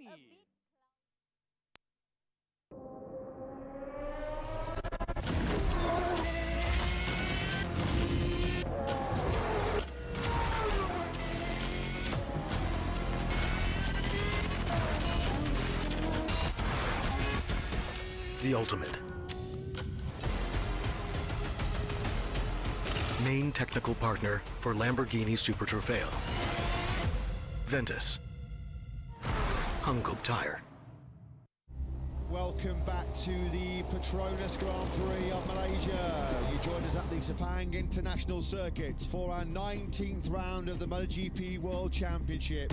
The ultimate. Main technical partner for Lamborghini Super Trofeo. Ventus. Hankook Tire. Welcome back to the Petronas Grand Prix of Malaysia. You joined us at the Sepang International Circuit for our 19th round of the MotoGP World Championship.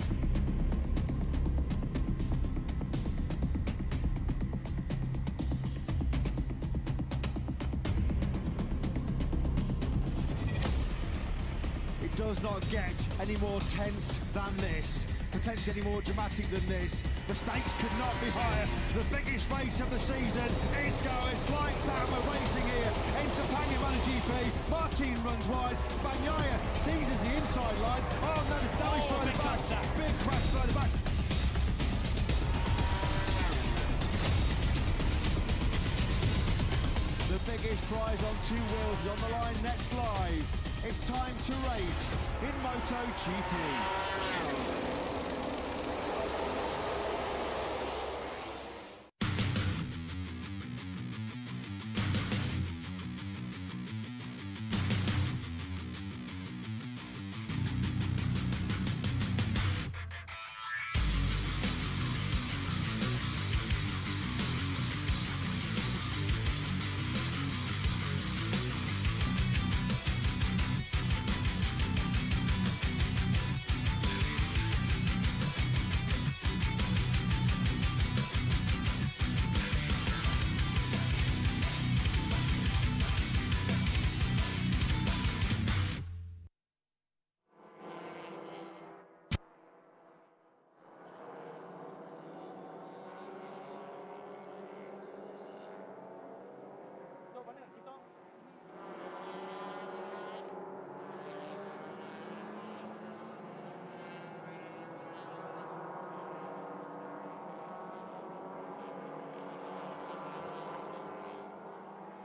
It does not get any more tense than this, potentially any more dramatic than this. The stakes could not be higher. The biggest race of the season is going. It's lights out, we're racing here in Sepang MotoGP. Martin runs wide, Bagnaia seizes the inside line. Oh no, there's damage by the back. Big crash by the back. The biggest prize on two wheels is on the line next live. It's time to race in MotoGP.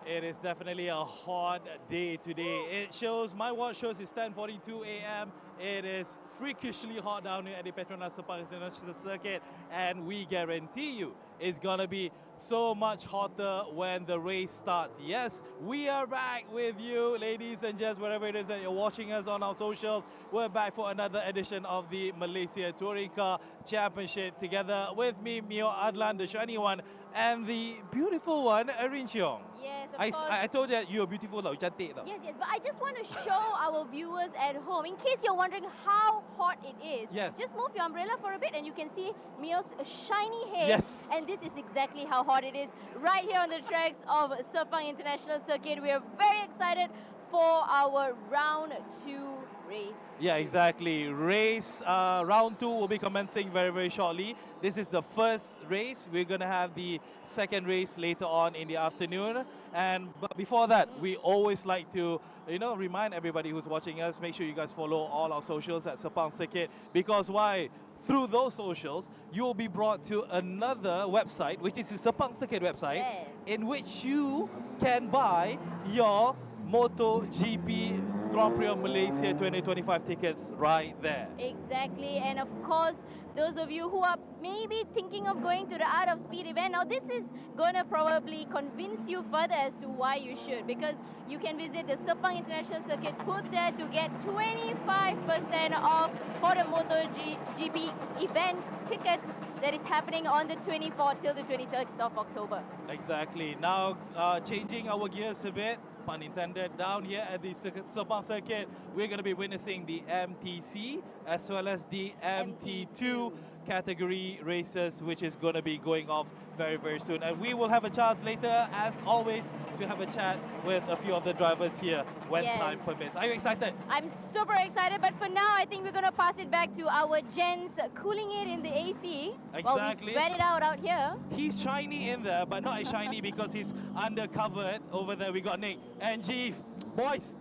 It is definitely a hot day today. It shows, my watch shows it's 10:42 a.m. It is freakishly hot down here at the Petronas Sepang International Circuit, and we guarantee you it's gonna be so much hotter when the race starts. Yes, we are back with you, ladies and gents, wherever it is that you're watching us on our socials. We're back for another edition of the Malaysia Touring Car Championship together with me, Mio Adlan, the shiny one, and the beautiful one, Erin Cheong. Yes, of I course. told you that you're beautiful, tau, cantik tau. Yes, but I just want to show our viewers at home, in case you're wondering how hot it is. Yes. Just move your umbrella for a bit and you can see Mio's shiny head. Yes. And this is exactly how hot it is right here on the tracks of Sepang International Circuit. We are very excited for our round 2 race. Yeah, exactly. Race round 2 will be commencing very, very shortly. This is the first race. We're going to have the second race later on in the afternoon. But before that, we always like to, remind everybody who's watching us, make sure you guys follow all our socials at Sepang Circuit. Because why? Through those socials, you will be brought to another website, which is the Sepang Circuit website, Yes. in which you can buy your MotoGP Grand Prix of Malaysia 2025 tickets right there. Exactly, and of course, those of you who are maybe thinking of going to the Art of Speed event, now this is going to probably convince you further as to why you should, because you can visit the Sepang International Circuit booth there to get 25% off for the MotoGP event tickets that is happening on the 24th till the 26th of October. Exactly. Now, changing our gears a bit, pun intended, down here at the Sepang Circuit, we're going to be witnessing the MTC as well as the MT2 category races, which is going to be going off very, very soon. And we will have a chance later, as always, to have a chat with a few of the drivers here when time permits. Are you excited? I'm super excited, but for now, I think we're going to pass it back to our gents cooling it in the AC. Exactly. While we sweat it out here. He's shiny in there, but not as shiny because he's undercovered. Over there, we got Nick and Jeeve. Boys.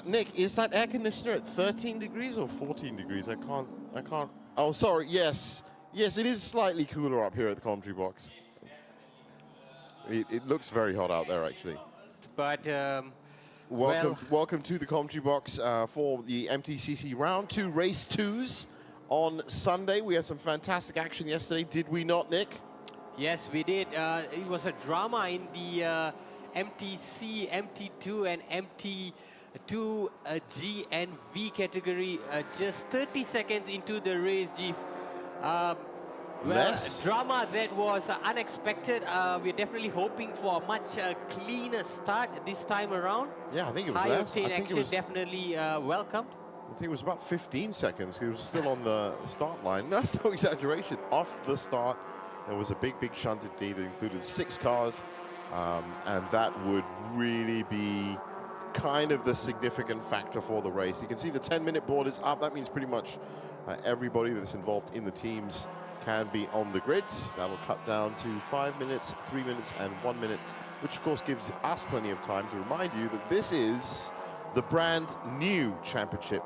Nick, is that air conditioner at 13 degrees or 14 degrees? I can't. Oh, sorry. Yes, Yes, it is slightly cooler up here at the commentary box. It looks very hot out there, actually. But Welcome to the commentary box for the MTCC Round 2 Race 2s on Sunday. We had some fantastic action yesterday, did we not, Nick? yes, we did. It was a drama in the MTC, MT2 and MT2 G and V category. Just 30 seconds into the race, Jeef. Drama that was unexpected. We're definitely hoping for a much cleaner start this time around. Yeah, I think it was High less. octane action definitely welcomed. I think it was about 15 seconds. He was still on the start line. That's no exaggeration. Off the start, there was a big shunted D that included 6 cars. And that would really be kind of the significant factor for the race. You can see the 10-minute board is up. That means pretty much everybody that's involved in the teams can be on the grid. That'll cut down to 5 minutes, 3 minutes, and 1 minute, which of course gives us plenty of time to remind you that this is the brand new championship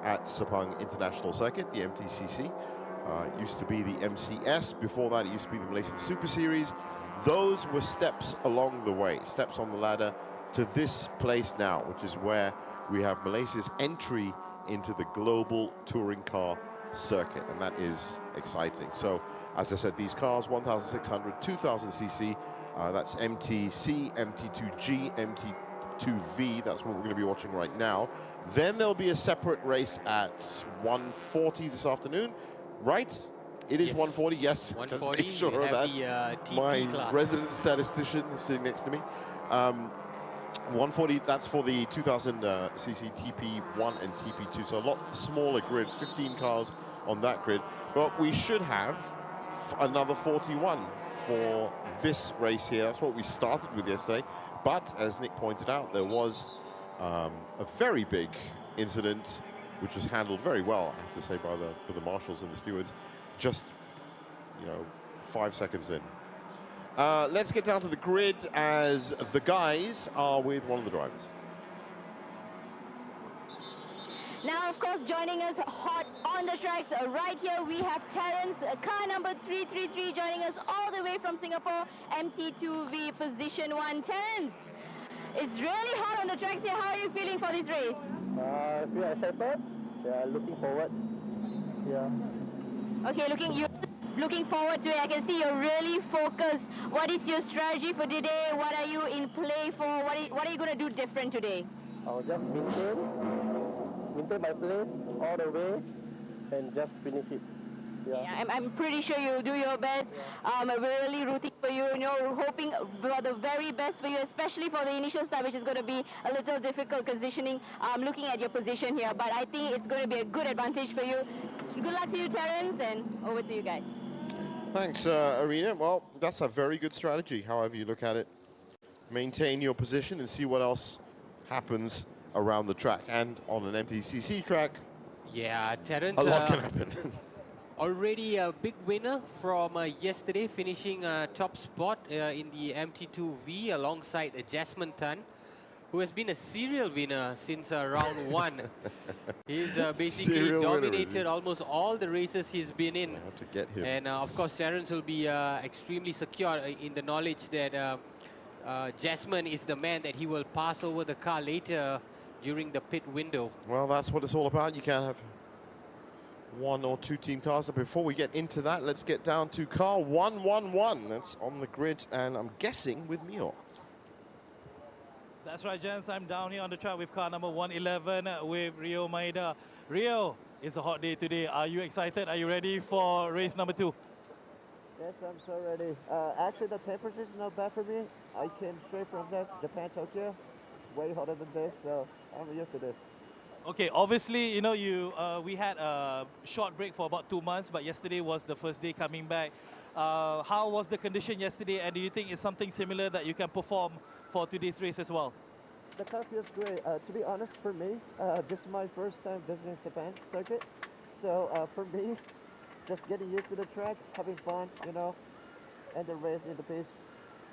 at Sepang International Circuit, the MTCC. It used to be the MCS. Before that, it used to be the Malaysian Super Series. Those were steps along the way, steps on the ladder to this place now, which is where we have Malaysia's entry into the global touring car circuit, and that is exciting. So, as I said, these cars, 1,600, 2,000 cc, that's MTC, MT2G, MT2V, that's what we're going to be watching right now. Then there'll be a separate race at 1:40 this afternoon, right? It is 1:40, yes. 1:40, just make sure of that. TP My class. resident statistician is sitting next to me. 140, that's for the 2000 cc TP1 and TP2, so a lot smaller grid, 15 cars on that grid. But we should have another 41 for this race here. That's what we started with yesterday. But as Nick pointed out, there was a very big incident, which was handled very well, I have to say, by the marshals and the stewards, just 5 seconds in. Let's get down to the grid as the guys are with one of the drivers. Now, of course, joining us hot on the tracks right here, we have Terence, car number 333, joining us all the way from Singapore, MT2V position 1. Terence, it's really hot on the tracks here. How are you feeling for this race? I feel excited. Yeah, looking forward. Yeah. Okay, looking forward to it. I can see you're really focused. What is your strategy for today? What are you in play for? What are you going to do different today? I'll just maintain my place all the way and just finish it. Yeah, I'm pretty sure you'll do your best. We're really rooting for you, hoping for the very best for you, especially for the initial start, which is going to be a little difficult positioning, looking at your position here. But I think it's going to be a good advantage for you. Good luck to you, Terence, and over to you guys. Thanks, Arena. Well, that's a very good strategy, however you look at it. Maintain your position and see what else happens around the track. And on an MTCC track, yeah, Terence, a lot can happen. already a big winner from yesterday, finishing top spot in the MT2V alongside Jasmine Tan, who has been a serial winner since round 1. He's basically dominated almost all the races he's been in. To get him. And of course, Terence will be extremely secure in the knowledge that Jasmine is the man that he will pass over the car later during the pit window. Well, that's what it's all about. You can't have 1 or 2 team cars. But before we get into that, let's get down to car 111. That's on the grid, and I'm guessing with Mio. That's right, gents. I'm down here on the track with car number 111 with Rio Maeda. Rio, it's a hot day today. Are you excited? Are you ready for race number 2? Yes, I'm so ready. Actually, the temperature is not bad for me. I came straight from Japan, Tokyo. Way hotter than this, so I'm used to this. Okay, obviously, we had a short break for about 2 months, but yesterday was the first day coming back. How was the condition yesterday, and do you think it's something similar that you can perform for today's race as well? The car feels great. To be honest, for me, this is my first time visiting Sepang circuit. So for me, just getting used to the track, having fun, and the race in the pace.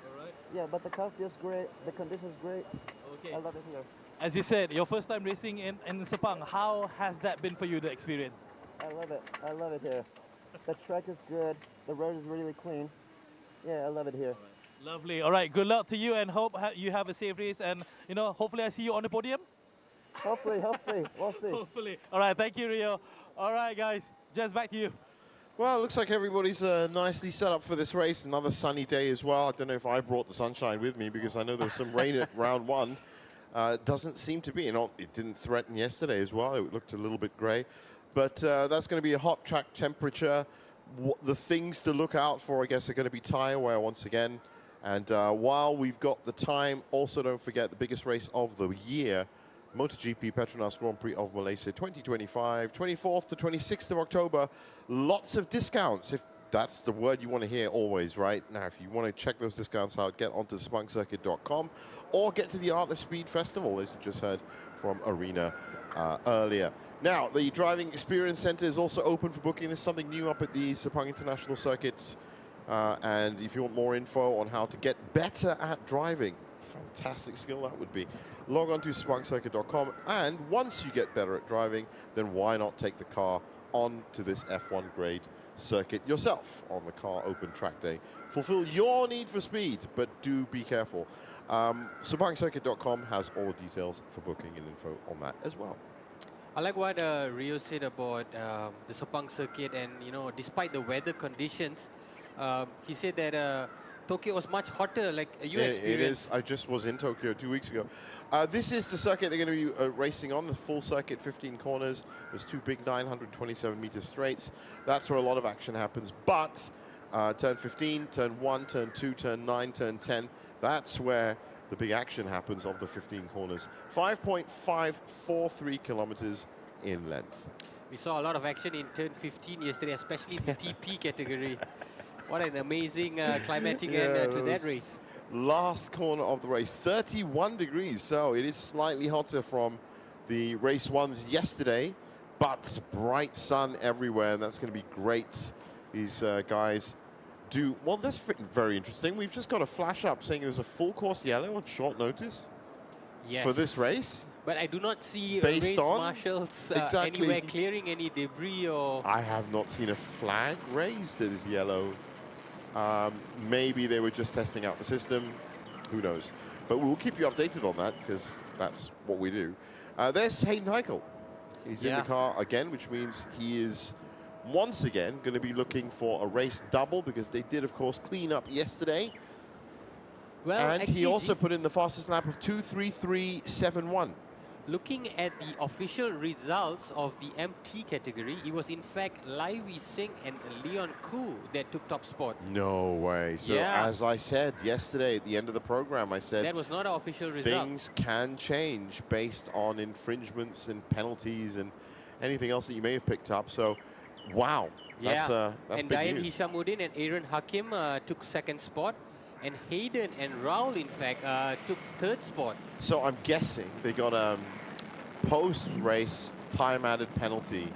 All right. Yeah, but the car feels great. The condition's great. Okay. I love it here. As you said, your first time racing in Sepang, how has that been for you, the experience? I love it. I love it here. The track is good. The road is really clean. Yeah, I love it here. Lovely. All right. Good luck to you, and hope you have a safe race. And hopefully I see you on the podium. Hopefully, we'll see. Hopefully. All right. Thank you, Rio. All right, guys. Just back to you. Well, it looks like everybody's nicely set up for this race. Another sunny day as well. I don't know if I brought the sunshine with me because I know there was some rain at round one. Doesn't seem to be. It didn't threaten yesterday as well. It looked a little bit grey. But that's going to be a hot track temperature. The things to look out for, I guess, are going to be tyre wear once again. And while we've got the time, also don't forget the biggest race of the year, MotoGP Petronas Grand Prix of Malaysia 2025, 24th to 26th of October. Lots of discounts, if that's the word you want to hear always, right? Now, if you want to check those discounts out, get onto spunkcircuit.com or get to the Art of Speed Festival, as you just heard from Arena earlier. Now, the Driving Experience Center is also open for booking. There's something new up at the Sepang International Circuit. And if you want more info on how to get better at driving, fantastic skill that would be, log on to spunkcircuit.com. And once you get better at driving, then why not take the car on to this F1 grade circuit yourself on the car open track day. Fulfill your need for speed, but do be careful. spunkcircuit.com has all the details for booking and info on that as well. I like what Rio said about the Sepang circuit, and despite the weather conditions, he said that Tokyo was much hotter, like you experienced. It is. I just was in Tokyo 2 weeks ago. This is the circuit they're going to be racing on, the full circuit, 15 corners. There's two big 927-meter straights. That's where a lot of action happens. But turn 15, turn 1, turn 2, turn 9, turn 10, that's where the big action happens of the 15 corners. 5.543 kilometers in length. We saw a lot of action in turn 15 yesterday, especially in the TP category. What an amazing climatic end to that race. Last corner of the race, 31 degrees. So it is slightly hotter from the race ones yesterday, but bright sun everywhere, and that's going to be great. These guys do, well, that's very interesting. We've just got a flash up saying there's a full course yellow on short notice for this race. But I do not see Based race on marshals exactly anywhere clearing any debris or... I have not seen a flag raised that is yellow. Maybe they were just testing out the system. Who knows? But we'll keep you updated on that because that's what we do. There's Hayden Heichel. He's in the car again, which means he is once again going to be looking for a race double because they did, of course, clean up yesterday. Well, and actually, he also put in the fastest lap of 2:33.71. Looking at the official results of the MT category, it was in fact Lai Wei Sing and Leon Koo that took top spot. No way. So as I said yesterday at the end of the program, I said that was not an official result. Things can change based on infringements and penalties and anything else that you may have picked up. So, wow. That's and big Dayan news. Hishamuddin and Aaron Hakim took second spot. And Hayden and Raul, in fact, took third spot. So I'm guessing they got a post-race time-added penalty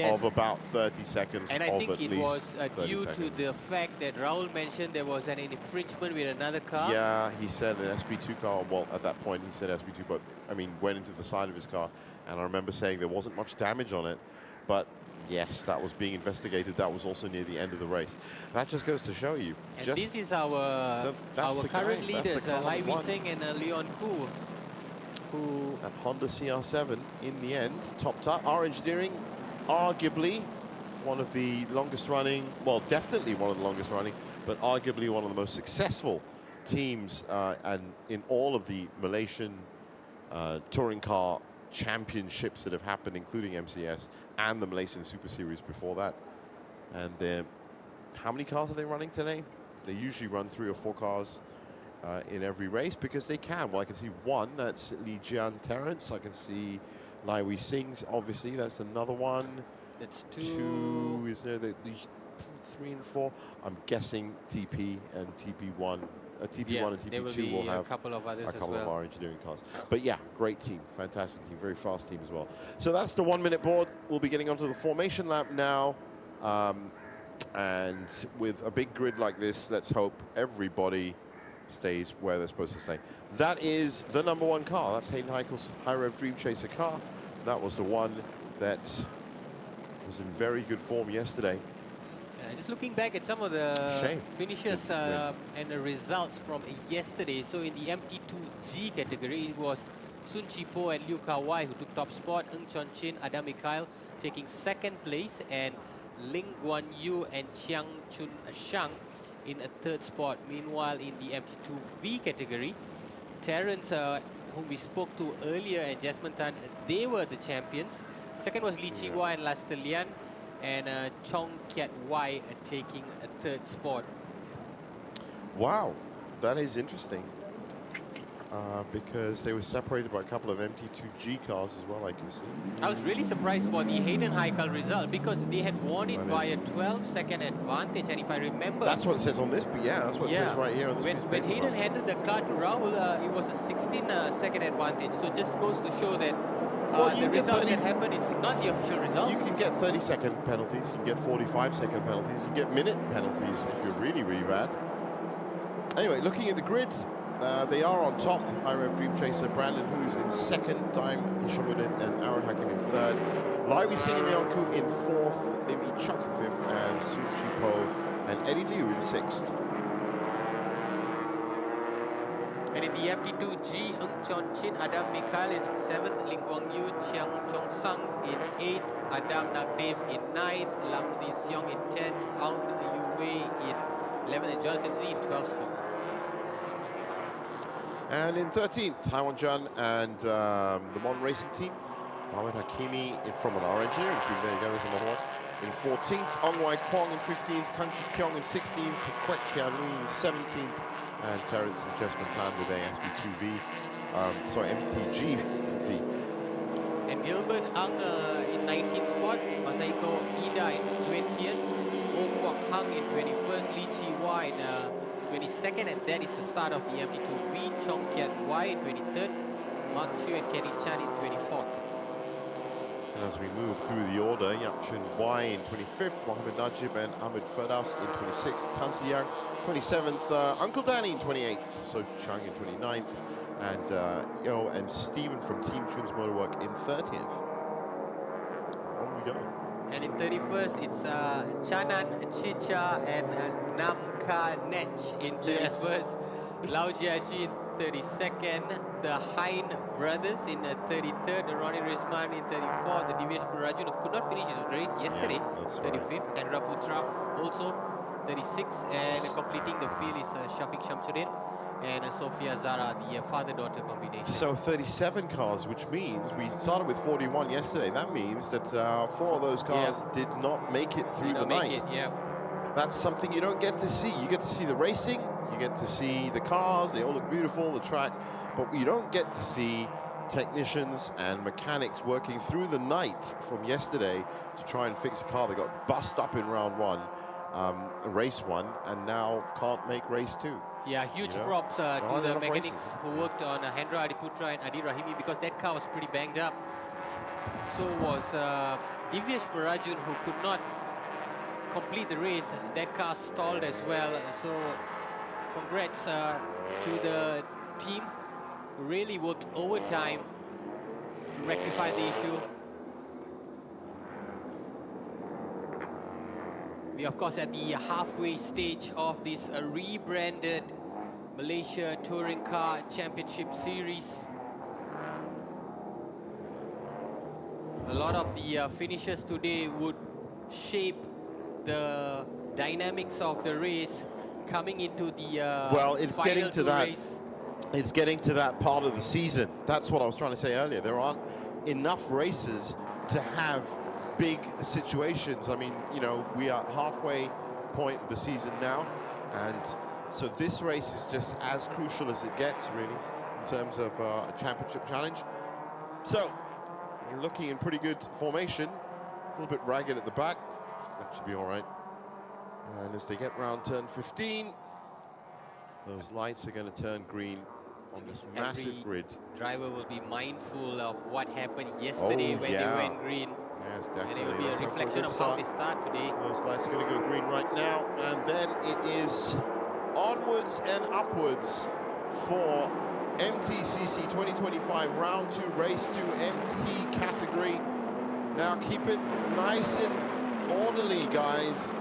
of about 30 seconds. And I think it was due to the fact that Raul mentioned there was an infringement with another car. Yeah, he said an SP2 car. Well, at that point, he said SP2, but I mean, went into the side of his car. And I remember saying there wasn't much damage on it. But yes, that was being investigated. That was also near the end of the race. That just goes to show you. And this is our current leaders, Lai Wei Sing and Leon Koo, who... That Honda CR7, in the end, topped up. Our Engineering, arguably one of the longest running, well, definitely one of the longest running, but arguably one of the most successful teams and in all of the Malaysian touring car championships that have happened, including MCS and the Malaysian Super Series before that. And how many cars are they running today? They usually run 3 or 4 cars in every race because they can. Well, I can see one, that's Lee Jian Terrence. I can see Lai Wei Sing's, obviously, that's another one. That's 2, is there the 3 and 4? I'm guessing TP and TP1. TP1 and TP2 will have a couple of others a couple as of well. our engineering cars. But yeah, great team, fantastic team, very fast team as well. So that's the 1-minute board. We'll be getting onto the formation lap now. And with a big grid like this, let's hope everybody stays where they're supposed to stay. That is the #1 car. That's Hayden Heichel's High Rev Dream Chaser car. That was the one that was in very good form yesterday. Just looking back at some of the finishes and the results from yesterday. So in the MT2G category, it was Sun Chipo and Liu Kawai who took top spot. Ng Chon Chin, Adam Mikhail taking second place, and Ling Guan Yu and Chiang Chun Shang in a third spot. Meanwhile, in the MT2V category, Terence, whom we spoke to earlier, and Jasmine Tan, they were the champions. Second was Li Qihua and Laster Lian, and Chong Kiat Wai taking a third spot. Wow, that is interesting. Because they were separated by a couple of MT2G cars as well, I can see. I was really surprised about the Hayden Haikal result because they had won it by a 12-second advantage, and if I remember... That's what it says on this, but yeah, that's what it says right here on this piece of When paper. Hayden handed the car to Rahul, it was a 16-second advantage, so it just goes to show that the result that happened is not the official result. You can get 30-second penalties, you can get 45-second penalties, you can get minute penalties if you're really, really bad. Anyway, looking at the grids, they are on top. IRF Dream Chaser, Brandon Hughes in second, Daim Hishamuddin and Aaron Hakim in third. Laiwi Singh Nyongku in fourth, Mimi Chuk in fifth, and Sun Chipo and Eddie Liu in sixth. And in the MT2G, Ng Chon Chin, Adam Mikhail is in seventh, Ling Guang Yu, Chiang Chong Sang in eighth, Adam Nagdev in ninth, Lam Zi Xiong in 10th, Aung Yu Wei in 11th, and Jonathan Z in 12th spot. And in 13th, Taiwan Jun and the Mon Racing team. Mohamed Hakimi from an R engineering team. There you go, there's another one. In 14th, Ong Wai Kwong in 15th, Kang Chi Kyong in 16th, Kwek Kian Lee in 17th, and Terence and Jasmine Tan with ASB2V. MTGV. And Gilbert Ang in 19th spot, Masahiko Ida in 20th, Oh Kwok Hang in 21st, Li Qihua in 22nd, and that is the start of the MT2V. Chong Kiat Wai in 23rd, Mark Chu and Kenny Chan in 24th. And as we move through the order, Yap Chun Wai in 25th, Mohammed Najib and Ahmed Firdaus in 26th, Tan Si Yang 27th, Uncle Danny in 28th, So Chang in 29th, and Yo and Stephen from Team Chun's Motorwork in 30th. On we go. And in 31st, it's Chanan Chicha and Namka Nech in 31st, Lau Jiaji in 32nd, the Hein brothers in 33rd, Ronnie Rizman in 34th, the Divesh Burajun who could not finish his race yesterday, 35th, and Raputra also 36th, and completing the field is Shafiq Shamsuddin and Sophia Zara, the father-daughter combination. So 37 cars, which means we started with 41 yesterday. That means that 4 of those cars did not make it through the night. That's something you don't get to see. You get to see the racing, you get to see the cars, they all look beautiful, the track, but you don't get to see technicians and mechanics working through the night from yesterday to try and fix a car that got bust up in round one, race one, and now can't make race two. Yeah, huge props to the mechanics who worked on Hendra Adiputra and Adi Rahimi, because that car was pretty banged up. So was Divyesh Barajun, who could not complete the race. That car stalled as well. So congrats to the team who really worked overtime to rectify the issue. We of course at the halfway stage of this rebranded Malaysia Touring Car Championship Series. A lot of the finishes today would shape the dynamics of the race coming into the well, it's getting to that. Race. It's getting to that part of the season. That's what I was trying to say earlier. There aren't enough races to have big situations. I mean, you know, we are halfway point of the season now, and so this race is just as crucial as it gets, really, in terms of a championship challenge. So, you're looking in pretty good formation. A little bit ragged at the back. That should be all right. And as they get round turn 15, those lights are going to turn green on this massive grid. Driver will be mindful of what happened yesterday when they went green. Yes, definitely. And it will be a reflection of how they start today. Those lights are going to go green right now, and then it is onwards and upwards for MTCC 2025 round 2 race 2 MT category. Now keep it nice and orderly, guys.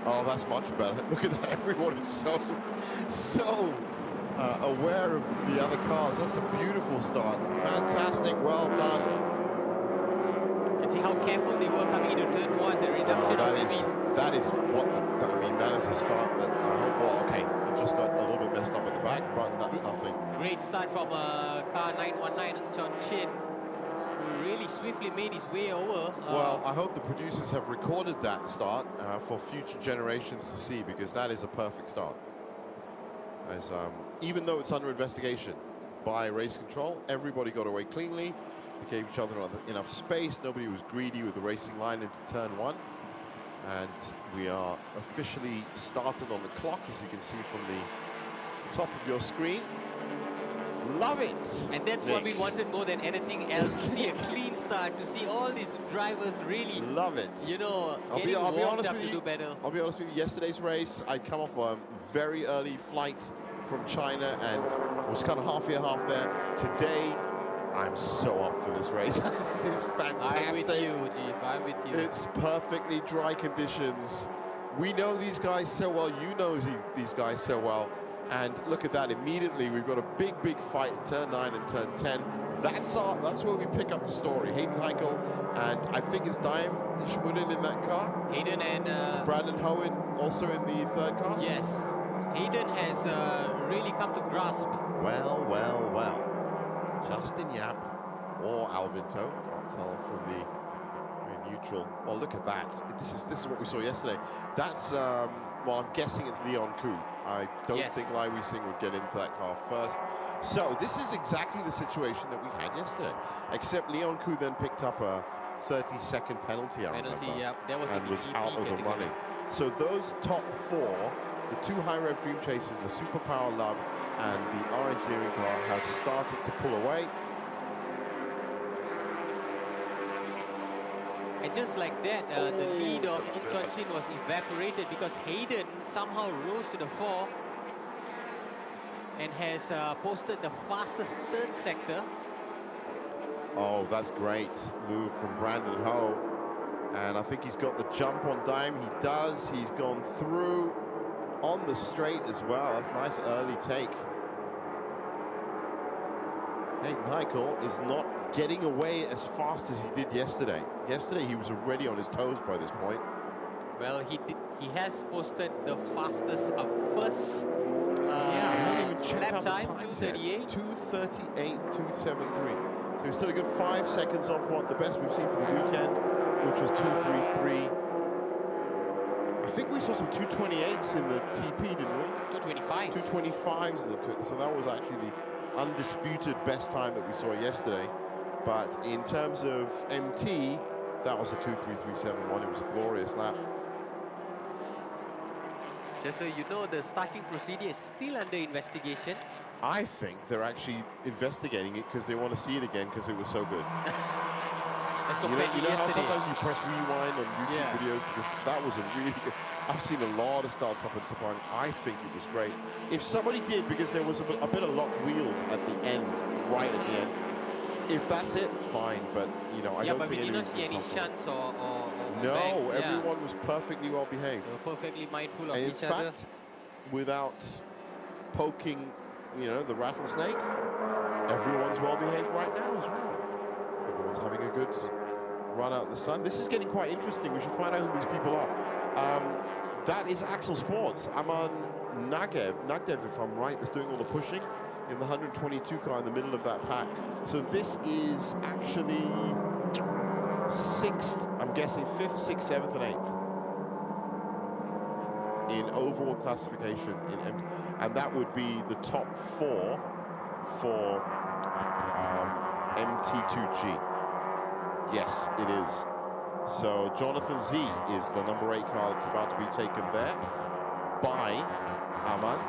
Oh, that's much better. Look at that. Everyone is so aware of the other cars. That's a beautiful start. Fantastic. Well done. You can see how careful they were coming into turn 1. The reduction of speed. That is what, I mean, that is a start that I hope, well, okay, it just got a little bit messed up at the back, but that's nothing. Great start from car 919 and Chon Chin, who really swiftly made his way over. Well, I hope the producers have recorded that start for future generations to see, because that is a perfect start. As even though it's under investigation by race control, everybody got away cleanly. They gave each other enough space. Nobody was greedy with the racing line into turn 1. And we are officially started on the clock, as you can see from the top of your screen. Love it! And that's Nick. what we wanted more than anything else, to see a clean start, to see all these drivers really, love it. you know, I'll getting be warmed honest up with to you. do better. I'll be honest with you. Yesterday's race, I'd come off a very early flight from China and was kind of half here, half there. Today, I'm so up for this race. It's fantastic. I'm with you, Jeff. I'm with you. It's perfectly dry conditions. We know these guys so well. You know these guys so well. And look at that. Immediately, we've got a big, big fight in turn 9 and turn 10. That's where we pick up the story. Hayden Heichel, and I think it's Daim Schmudin in that car. Hayden and Brandon Hohen also in the third car. yes, Hayden has really come to grasp. Well, well, well. Justin Yap or Alvinto, can't tell from the very neutral. Well, look at that. This is what we saw yesterday. That's well, I'm guessing it's Leon Koo. I don't think Lai Wei Sing would get into that car first. So this is exactly the situation that we had yesterday, except Leon Koo then picked up a 30-second penalty. Penalty, yeah, that was and in the was GP out of the category. running. So those top 4, the 2 high rev Dream Chasers, the Superpower Lab, and the R Engineering car have started to pull away. And just like that, the lead of In Chuan Chin was evaporated because Hayden somehow rose to the fore and has posted the fastest third sector. Oh, that's great move from Brandon Ho. And I think he's got the jump on Daim. He does. He's gone through on the straight as well. That's a nice early take. Hayden Heichel is not getting away as fast as he did yesterday. Yesterday he was already on his toes by this point. Well, he has posted the fastest first I haven't even checked lap out the time, times 2:38. 2:38, 2:73. So he's still a good 5 seconds off what the best we've seen for the weekend, which was 2:33. I think we saw some 2:28s in the TP, didn't we? 2:25. 2:25s in the so that was actually the undisputed best time that we saw yesterday. But in terms of MT, that was a 2:33.71. It was a glorious lap. Just so you know, the starting procedure is still under investigation. I think they're actually investigating it because they want to see it again because it was so good. Let's go You back to know how yesterday. sometimes you press rewind on YouTube Yeah. videos because that was a really good. I've seen a lot of starts up at Sepang. I think it was great. If somebody did, because there was a bit of locked wheels at the end, right at the end. If that's it, fine. But you know, I Yeah, don't but we think did not see any anyone. shunts or No, bangs, yeah. everyone was perfectly well behaved. They were perfectly mindful of And in each other. fact, without poking, you know, the rattlesnake, everyone's well behaved right now as well. Everyone's having a good run out in the sun. This is getting quite interesting. We should find out who these people are. That is Axel Sports. Aman Nagdev, if I'm right, is doing all the pushing in the 122 car in the middle of that pack. So this is actually 6th, I'm guessing 5th, 6th, 7th, and 8th in overall classification in MT, and that would be the top 4 for MT2G. Yes, it is. So Jonathan Z is the number 8 car that's about to be taken there by Aman.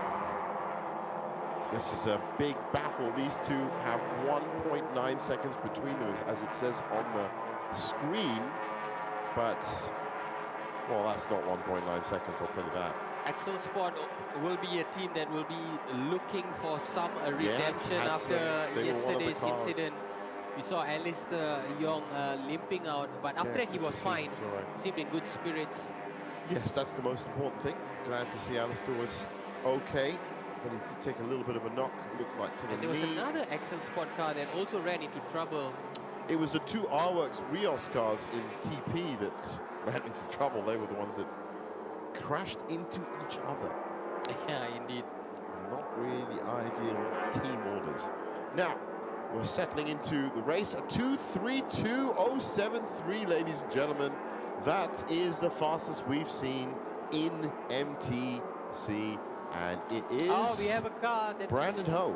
This is a big battle. These two have 1.9 seconds between them, as it says on the screen. But, well, that's not 1.9 seconds, I'll tell you that. Axel Sport will be a team that will be looking for some redemption after they were one of the yesterday's cars. incident. We saw Alistair Young limping out, but after that he was fine. All right. Seemed in good spirits. Yes, that's the most important thing. Glad to see Alistair was okay, but he did take a little bit of a knock, looked like to the And there was knee. another Excel Sport car that also ran into trouble. It was the two R-Works Rios cars in TP that ran into trouble. They were the ones that crashed into each other. Yeah, indeed. Not really the ideal team orders. Now, we're settling into the race. A 2:32.073, ladies and gentlemen. That is the fastest we've seen in MTC, and it is We have a car that's Brandon Ho.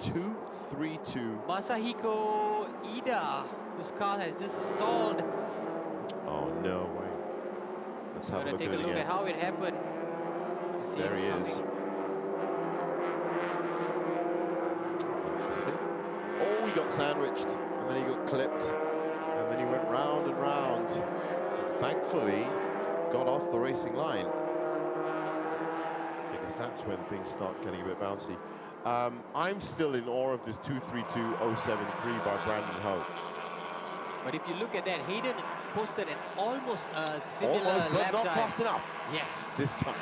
2:32. Masahiko Ida, whose car has just stalled. Oh no way! Let's have a Gonna look take at a it look again. at how it happened. See There him he is. coming. Interesting. Oh, he got sandwiched, and then he got clipped, and then he went round and round. Thankfully, got off the racing line, because that's when things start getting a bit bouncy. I'm still in awe of this 2:32.073 by Brandon Ho. But if you look at that, Hayden posted an almost similar Almost, but lap not time. fast enough Yes, this time.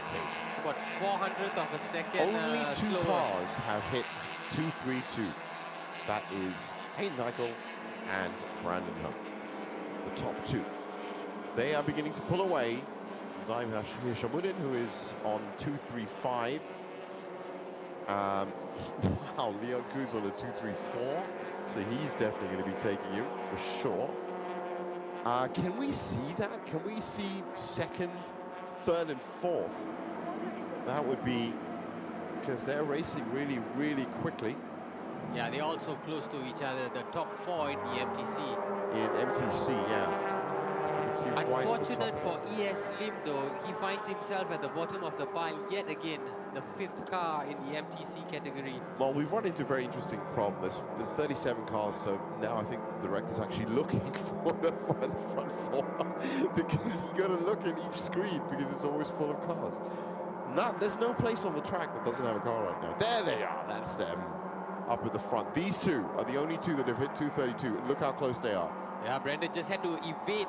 it's about 400th of a second Only two slower. cars have hit 2:32. That is Hayden Heichel and Brandon Ho, the top two. They are beginning to pull away. Naim Hishamuddin, who is on 2:35. Wow, Leon Ku's on a 2:34, so he's definitely going to be taking you for sure. Can we see that? Can we see second, third, and fourth? That would be, because they're racing really, really quickly. Yeah, they're also close to each other. The top four in the MTC. In MTC, yeah. You can see right at the Unfortunate top. for ES Lim though, he finds himself at the bottom of the pile yet again, the fifth car in the MTC category. Well, we've run into a very interesting problem. There's 37 cars, so now I think the director's actually looking for the front four because you got to look in each screen because it's always full of cars. There's no place on the track that doesn't have a car right now. There they are. That's them up at the front. These two are the only two that have hit 2:32. Look how close they are. Yeah, Brandon just had to evade.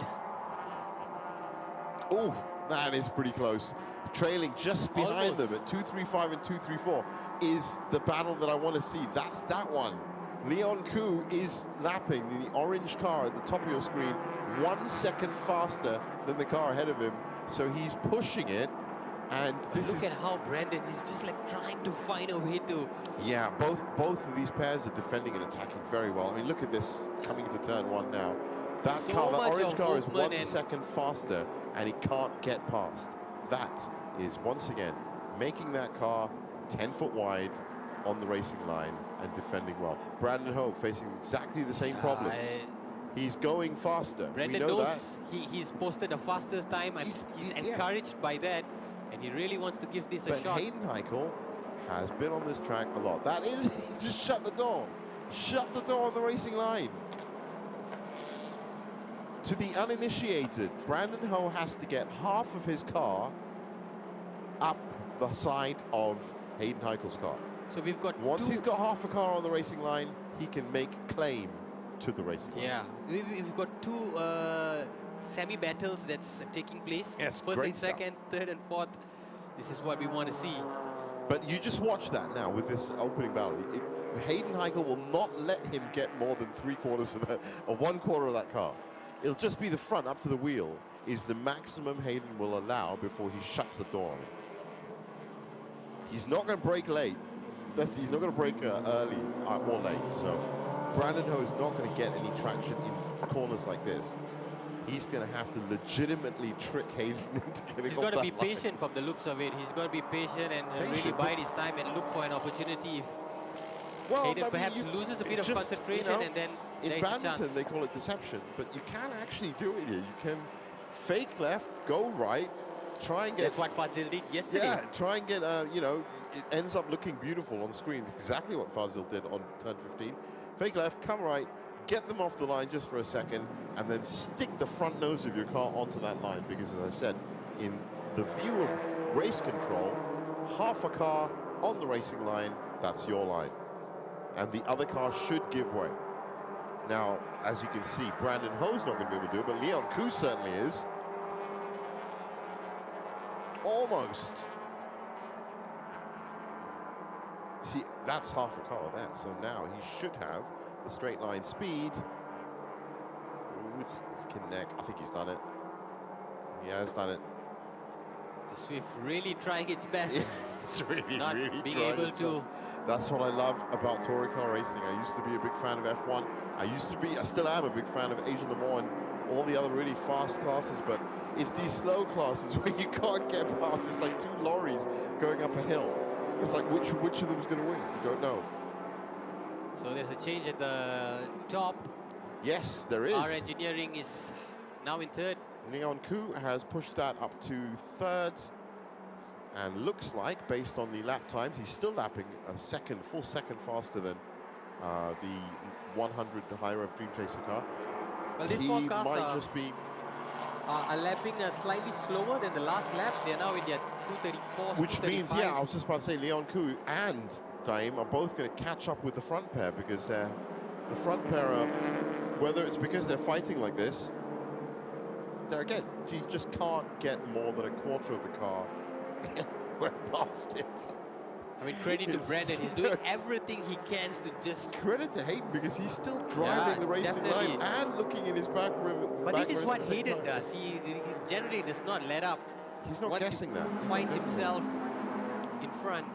Oh, that is pretty close. Trailing just behind Almost. them at 2:35 and 2:34 is the battle that I want to see. That's that one. Leon Ku is lapping the orange car at the top of your screen 1 second faster than the car ahead of him. So he's pushing it. And this Look is, at how Brandon is just like trying to find a way to. yeah, both of these pairs are defending and attacking very well. I mean, look at this coming into turn one now. That So car, that much orange of car is movement 1 and- second faster and he can't get past. That is once again making that car 10 foot wide on the racing line and defending well. Brandon Ho facing exactly the same problem. He's going faster. Brandon we know knows that. he's posted the fastest time. He's yeah. encouraged by that, and he really wants to give this a But shot. Hayden Heichel has been on this track a lot. That is, just shut the door. Shut the door on the racing line. To the uninitiated, Brandon Ho has to get half of his car up the side of Hayden Heichel's car. So we've got Once two. he's got half a car on the racing line, he can make claim to the racing line. Yeah, we've got two semi-battles that's taking place. Yes, First great and stuff. second, third and fourth. This is what we want to see. But you just watch that now with this opening battle. Hayden Heichel will not let him get more than 3/4 of that, or 1/4 of that car. It'll just be the front up to the wheel is the maximum Hayden will allow before he shuts the door on him. He's not going to brake late. He's not going to brake early or late. So Brandon Ho is not going to get any traction in corners like this. He's going to have to legitimately trick Hayden into getting He's off got to that be line. patient from the looks of it. He's got to be patient and really Patient, bide his time and look for an opportunity. If Well, Hayden I mean, perhaps you- loses a bit of just, concentration, and then in there's a badminton chance. they call it deception, but you can actually do it here. You can fake left, go right, try and get. That's what Fazil did yesterday. Yeah, try and get. It ends up looking beautiful on screen. It's exactly what Fazil did on turn 15. Fake left, come right, get them off the line just for a second, and then stick the front nose of your car onto that line. Because as I said, in the view of race control, half a car on the racing line, that's your line. And the other car should give way. Now, as you can see, Brandon Ho's not going to be able to do it, but Leon Ku certainly is. almost. See, that's half a car there. So now he should have the straight line speed with neck and neck. I think he's done it. He has done it. The Swift really trying its best. Yeah, it's really, not really being trying able its to. best. That's what I love about touring car racing. I used to be a big fan of F1. I still am a big fan of Asia Le Mans and all the other really fast classes, but it's these slow classes where you can't get past. It's like 2 lorries going up a hill. It's like which of them is going to win? You don't know. So there's a change at the top. Yes, there is. Our engineering is now in 3rd. Leon Koo has pushed that up to 3rd. And looks like, based on the lap times, he's still lapping a full second faster than the 100 high rev Dream Chaser car. Well, this he forecast might just be are lapping slightly slower than the last lap. They're now in their 234. which means, yeah, I was just about to say, Leon Koo and Daim are both going to catch up with the front pair because the front pair are, whether it's because they're fighting like this, there again, you just can't get more than a quarter of the car anywhere past it. I mean, credit to Brandon. He's doing everything he can to just... Credit to Hayden because he's still driving the racing definitely. line and looking in his back river. But this is what Hayden does. He generally does not let up. He's not Once guessing that. He finds himself in front.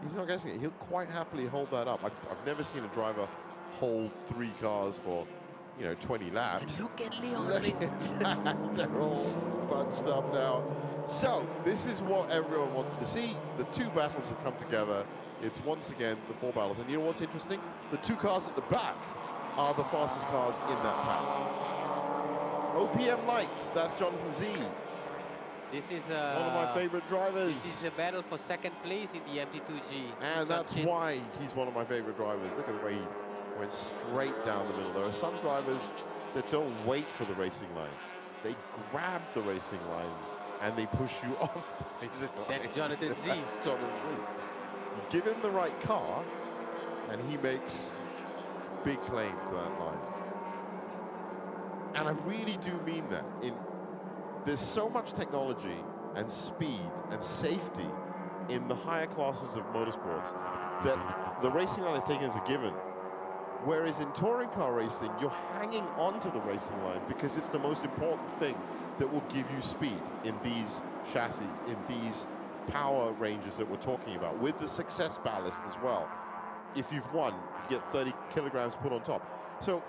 He's not guessing it. He'll quite happily hold that up. I've never seen a driver hold 3 cars for, 20 laps. And look at Leon. They're all bunched up now. So, this is what everyone wanted to see. The 2 battles have come together. It's once again the 4 battles. And you know what's interesting? The 2 cars at the back are the fastest cars in that pack. OPM Lights, that's Jonathan Z. This is one of my favorite drivers. This is a battle for 2nd place in the MT2G. And that's why he's one of my favorite drivers. Look at the way he went straight down the middle. There are some drivers that don't wait for the racing line. They grab the racing line and they push you off the racing line. That's Jonathan Z. That's Jonathan Z. You give him the right car and he makes big claim to that line. And I really do mean that. There's so much technology and speed and safety in the higher classes of motorsports that the racing line is taken as a given. Whereas in touring car racing, you're hanging on to the racing line because it's the most important thing that will give you speed in these chassis, in these power ranges that we're talking about, with the success ballast as well. If you've won, you get 30 kilograms put on top. So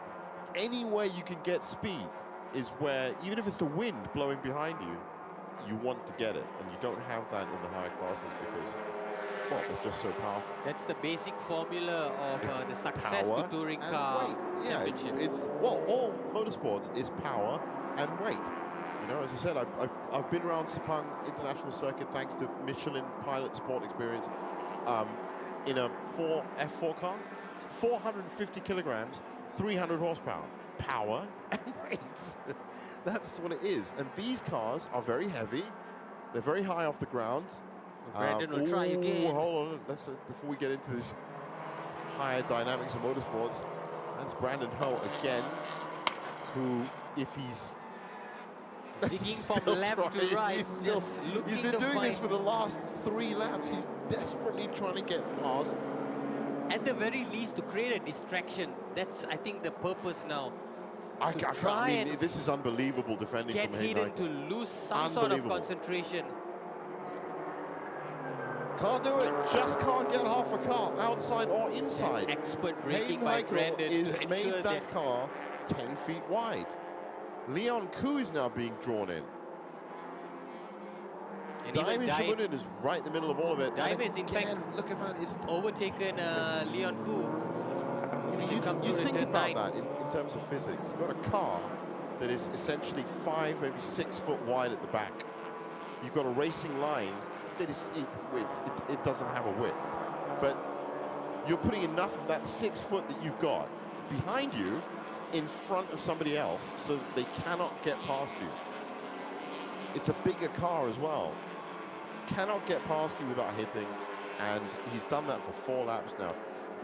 any way you can get speed is where, even if it's the wind blowing behind you, you want to get it. And you don't have that in the higher classes because, well, they're just so powerful. That's the basic formula of the success Power to touring and car weight. Yeah, championship. well, all motorsports is power and weight. As I said, I've been around Sepang International Circuit thanks to Michelin Pilot Sport Experience in a F4 car, 450 kilograms, 300 horsepower. Power and weight. That's what it is. And these cars are very heavy. They're very high off the ground. Brandon will try again. Hold on. Before we get into this higher dynamics of motorsports, that's Brandon Ho again, who, if he's zigging from left to right, he's been doing this for the last 3 laps. He's desperately trying to get past. At the very least, to create a distraction. That's, I think, the purpose now. This is unbelievable defending get from Hayden. Hayden to lose some sort of concentration. Can't do it. Just can't get half a car, outside or inside. That's expert braking Hayden by Brandon is to made ensure that car 10 feet wide. Leon Koo is now being drawn in. Daim Shamunin is right in the middle of all of it. Daim is in fact, look at that. It's overtaken Leon Koo. You think about that in terms of physics. You've got a car that is essentially 5, maybe 6 foot wide at the back. You've got a racing line that is it doesn't have a width, but you're putting enough of that 6 foot that you've got behind you in front of somebody else so that they cannot get past you. It's a bigger car as well. Cannot get past you without hitting, and he's done that for 4 laps now.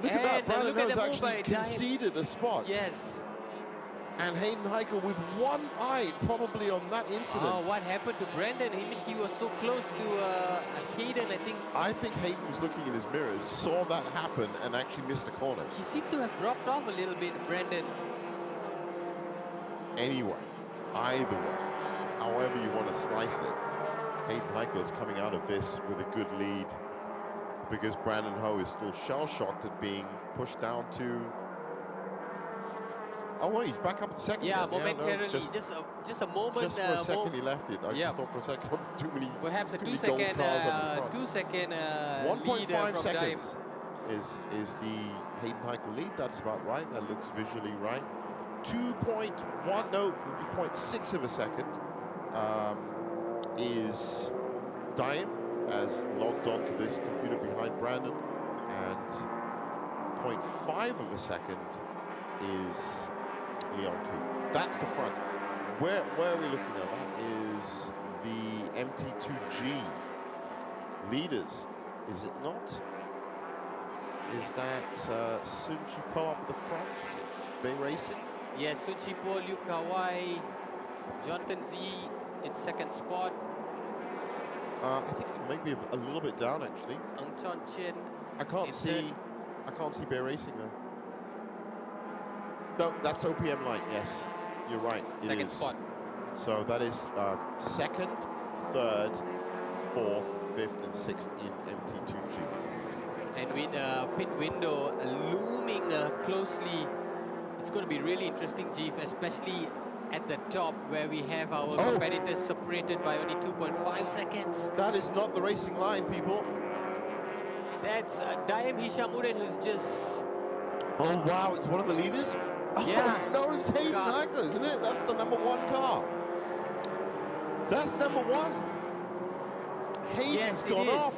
Look at that, Brandon has actually conceded a spot. Yes. And Hayden Heikel with one eye probably on that incident. Oh, what happened to Brandon? He was so close to Hayden, I think. I think Hayden was looking in his mirrors, saw that happen, and actually missed the corner. He seemed to have dropped off a little bit, Brandon. Anyway, either way, however you want to slice it, Hayden Heikel is coming out of this with a good lead because Brandon Ho is still shell-shocked at being pushed down to... Oh, wait, he's back up to second. Yeah, then. momentarily, No, just a moment. just for a second he left it. I yeah. just thought for a second, too many. Perhaps a too many 2 gold second, cars up in front. 2 second 1.5 lead from seconds is the Hayden Heikel lead. That's about right. That looks visually right. 2.1, no, 0.6 of a second is Dime as logged onto this computer behind Brandon, and 0.5 of a second is Leon Koo. That's the front. Where are we looking at? That is the MT2G leaders, is it not? Is that Sun Chi Po up at the front? Bay Racing? Yes, Sun Chi Po, Liu Kawai, Jonathan Z in second spot. I think it might be a little bit down actually. Ang Chon Chin. I can't see Bay Racing though. No, that's OPM line. Yes, you're right. Second spot. So that is second, third, fourth, fifth, and sixth in MT2G. And with pit window looming closely, it's going to be really interesting, Jeef, especially at the top where we have our competitors separated by only 2.5 seconds. That is not the racing line, people. That's Daim Hishamuddin, who's just... Oh, wow, it's one of the leaders? Yeah. Oh, no, it's Hayden Heikel, isn't it? That's the #1 car. That's #1. Hayden's gone off.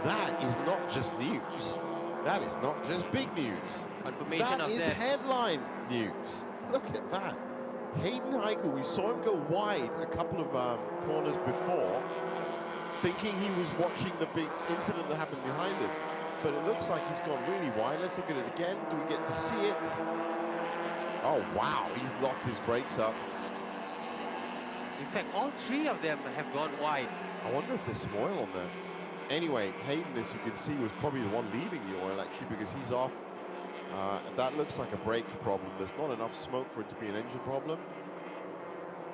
That is not just news. That is not just big news. Confirmation that of is that. headline news. Look at that. Hayden Heikel, we saw him go wide a couple of corners before, thinking he was watching the big incident that happened behind him. But it looks like he's gone really wide. Let's look at it again. Do we get to see it? Oh, wow. He's locked his brakes up. In fact, all three of them have gone wide. I wonder if there's some oil on there. Anyway, Hayden, as you can see, was probably the one leaving the oil, actually, because he's off. That looks like a brake problem. There's not enough smoke for it to be an engine problem.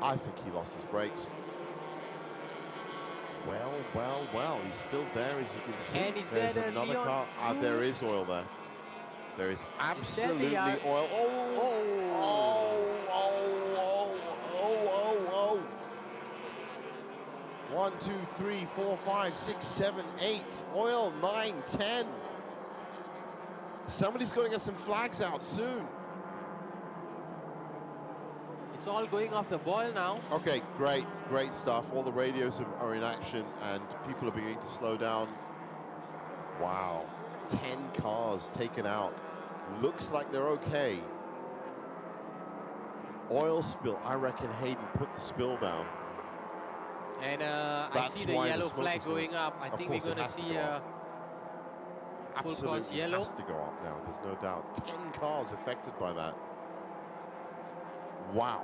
I think he lost his brakes. Well, well, well, he's still there, as you can see. And is There's that another Leon car. There is oil there. There is absolutely the, oil. Oh. 1, 2, 3, 4, 5, 6, 7, 8. Oil, 9, 10. Somebody's got to get some flags out soon. It's all going off the ball now. Okay, great stuff. All the radios are in action and people are beginning to slow down. Wow, 10 cars taken out. Looks like they're okay. Oil spill, I reckon Hayden put the spill down. And I see the yellow flag going up. I think we're going to see a full course yellow. Has to go up now, there's no doubt. 10 cars affected by that. Wow.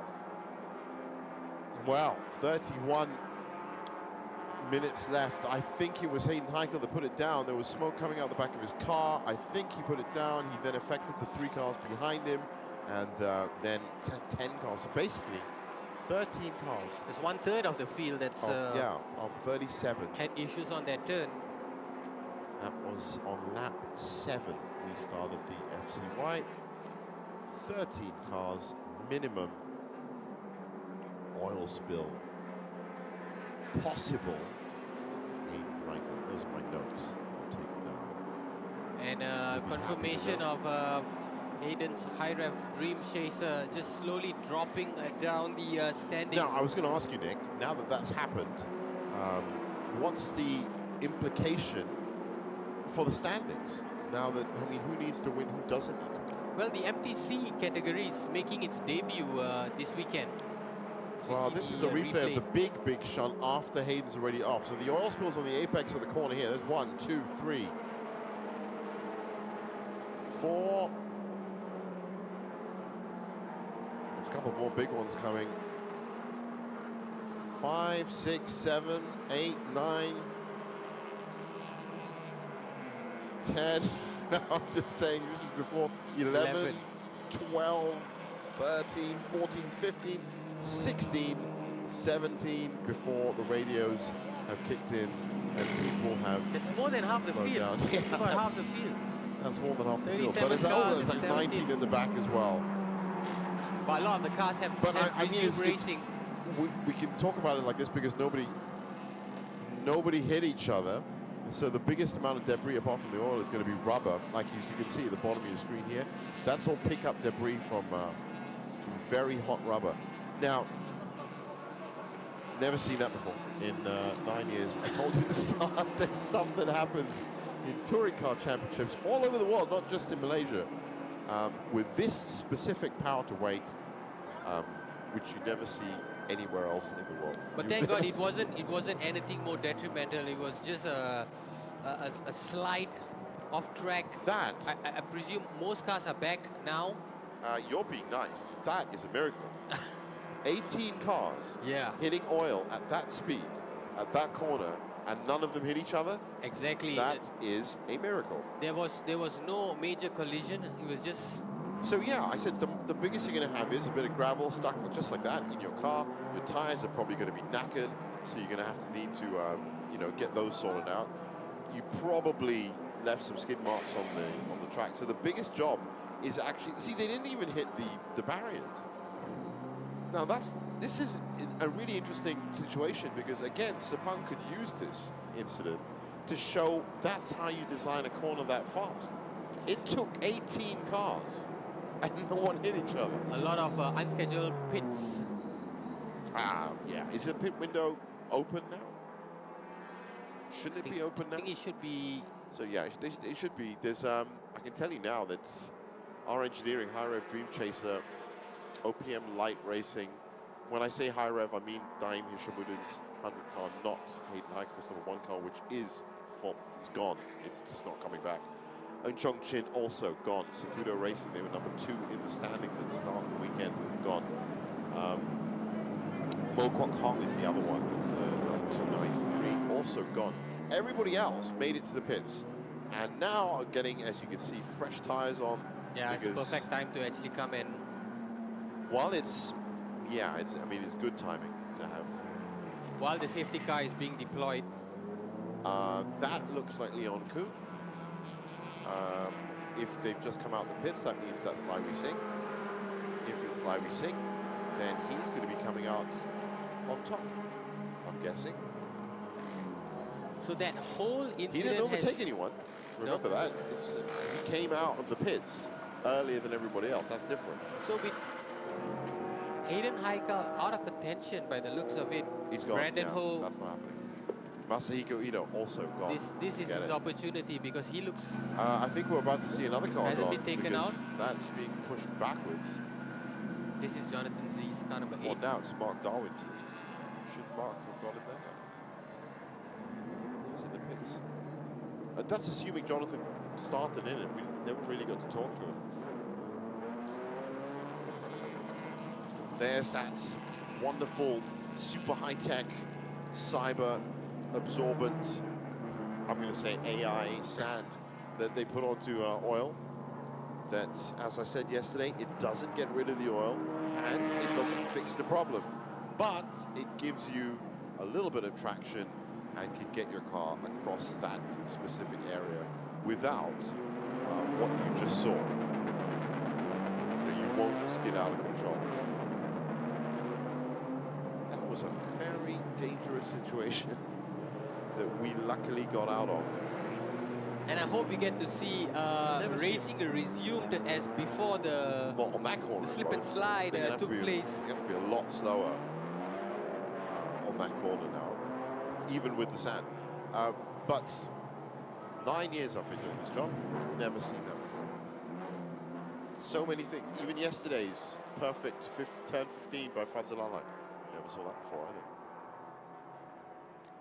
Well, 31 minutes left. I think it was Hayden Heikel that put it down. There was smoke coming out the back of his car. I think he put it down. He then affected the 3 cars behind him, and then 10 cars. So basically, 13 cars. There's 1/3 of the field that's of 37. had issues on that turn. That was on lap 7. We started the FCY. 13 cars minimum. Oil spill possible. Hayden Heikel, those are my notes. I'll take them down. And confirmation of Hayden's high rev Dream Chaser just slowly dropping down the standings. Now, I was going to ask you, Nick, now that that's happened, what's the implication for the standings? Now that, I mean, who needs to win, who doesn't need to win? Well, the MTC category is making its debut this weekend. Well, this is a replay of the big shunt after Hayden's already off. So the oil spill's on the apex of the corner here. There's 1, 2, 3, 4, a couple more big ones coming. 5, 6, 7, 8, 9, 10. No, I'm just saying this is before 11, 12, 13, 14, 15, 16, 17 before the radios have kicked in and people have. It's more than half the field. Yeah, About half the field. That's more than half the field. 37 But it's cars, like 17. 19 in the back as well. But a lot of the cars have, But I mean, resumed racing. We can talk about it like this because nobody hit each other. So the biggest amount of debris apart from the oil is going to be rubber, like you can see at the bottom of your screen here. That's all pickup debris from very hot rubber. Now, never seen that before in 9 years. I told you at the start, there's stuff that happens in touring car championships all over the world, not just in Malaysia, with this specific power to weight, which you never see anywhere else in the world. But thank God it wasn't anything more detrimental. It was just a slight off track. That I presume most cars are back now. You're being nice. That is a miracle. 18 cars Yeah. hitting oil at that speed, at that corner, and none of them hit each other. Exactly. That is a miracle. There was no major collision. It was just. So yeah, I said the biggest you're going to have is a bit of gravel stuck just like that in your car. Your tires are probably going to be knackered, so you're going to have to need to get those sorted out. You probably left some skid marks on the track. So the biggest job is actually, see, they didn't even hit the barriers. Now this is a really interesting situation because again, Sepang could use this incident to show that's how you design a corner that fast. It took 18 cars and no one hit each other. A lot of unscheduled pits. Yeah. Is the pit window open now? Shouldn't it be open now? I think it should be. So yeah, it should be. There's I can tell you now that our engineering, High Rev Dream Chaser, OPM Light Racing. When I say High Rev, I mean Daim Hishamuddin's 100 car, not Hayden Heiko's #1 car, which is it's gone. It's just not coming back. And Chongqing also gone. Sakudo Racing, they were #2 in the standings at the start of the weekend, gone. Mo Kwok Hong is the other one, #293, also gone. Everybody else made it to the pits, and now are getting, as you can see, fresh tires on. Yeah, it's a perfect time to actually come in. While it's good timing to have. While the safety car is being deployed. That looks like Leon Koo. If they've just come out the pits, that means that's Lai Wei Sing. If it's Lai Wei Sing, then he's going to be coming out on top, I'm guessing. So that whole incident He didn't overtake anyone. Remember that. He came out of the pits earlier than everybody else. That's different. So with Hayden Heiko out of contention by the looks of it. He's gone. Brandon Ho. That's not happening. Masahiko Ito also gone. This is his opportunity because he looks. I think we're about to see another car Hasn't gone been taken because out? that's being pushed backwards. This is Jonathan Z's car number 8. Well, now it's Mark Darwin. Should Mark have got it there? If it's in the pits. That's assuming Jonathan started in it. We never really got to talk to him. There's that wonderful, super high-tech, cyber absorbent, I'm going to say AI sand that they put onto oil. That, as I said yesterday, it doesn't get rid of the oil and it doesn't fix the problem, but it gives you a little bit of traction and can get your car across that specific area without what you just saw. You won't skid out of control. That was a very dangerous situation that we luckily got out of. And I hope we get to see racing resumed as before the, on that corner, the slip and slide took place. You have to be a lot slower on that corner now, even with the sand. But 9 years I've been doing this job, never seen that before. So many things. Even yesterday's perfect turn 15 by Fadzalala. Never saw that before either.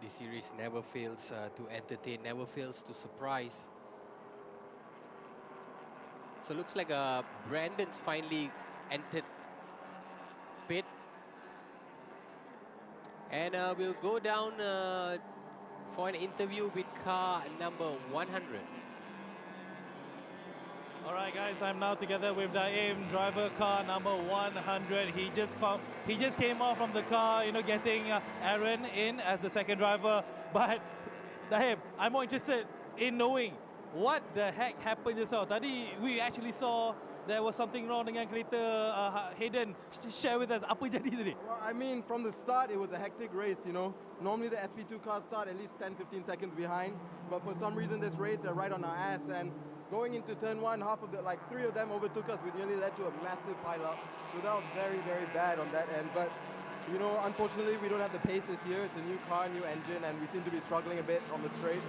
The series never fails to entertain, never fails to surprise. So looks like Brandon's finally entered And we'll go down for an interview with car number 100. All right, guys, I'm now together with Daim, driver car number 100. He just came off from the car, you know, getting Aaron in as the second driver. But Daim, I'm more interested in knowing what the heck happened just now. Tadi we actually saw there was something wrong dengan kereta Hayden. Share with us apa jadi tadi? Well, I mean, from the start, it was a hectic race, you know. Normally the SP2 cars start at least 10-15 seconds behind, but for some reason this race, they're right on our ass. And going into turn one, three of them overtook us, which nearly led to a massive pile-up. So that was very, very bad on that end. But, you know, unfortunately, we don't have the pace this year. It's a new car, new engine, and we seem to be struggling a bit on the straights.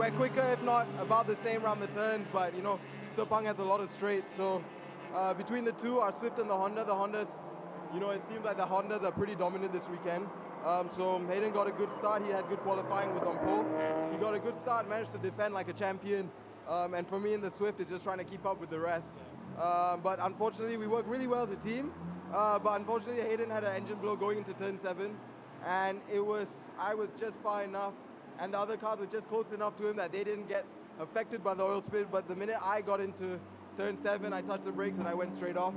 We're quicker, if not about the same around the turns, but, you know, Sepang has a lot of straights. So between the two, our Swift and the Hondas, you know, it seems like the Hondas are pretty dominant this weekend. So Hayden got a good start. He had good qualifying, was on pole. He got a good start, managed to defend like a champion. And for me in the Swift, it's just trying to keep up with the rest. But unfortunately, we worked really well as a team. But unfortunately, Hayden had an engine blow going into turn 7. And I was just far enough. And the other cars were just close enough to him that they didn't get affected by the oil spill. But the minute I got into turn 7, I touched the brakes and I went straight off.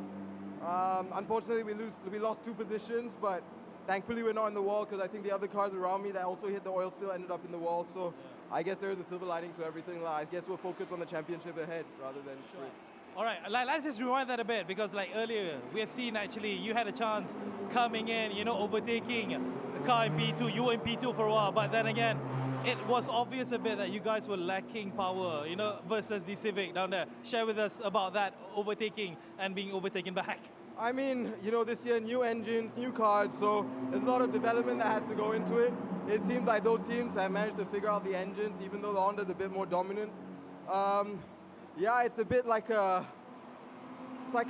Unfortunately, we lost 2 positions, but thankfully we're not in the wall because I think the other cars around me that also hit the oil spill ended up in the wall. So I guess there is a silver lining to everything. I guess we'll focus on the championship ahead rather than sprint. All right, let's just rewind that a bit because like earlier, we have seen actually you had a chance coming in, you know, overtaking the car in P2. You were in P2 for a while, but then again, it was obvious a bit that you guys were lacking power, you know, versus the Civic down there. Share with us about that overtaking and being overtaken back. I mean, you know, this year, new engines, new cars, so there's a lot of development that has to go into it. It seems like those teams have managed to figure out the engines, even though the Honda's a bit more dominant. Yeah, it's a bit like a duck,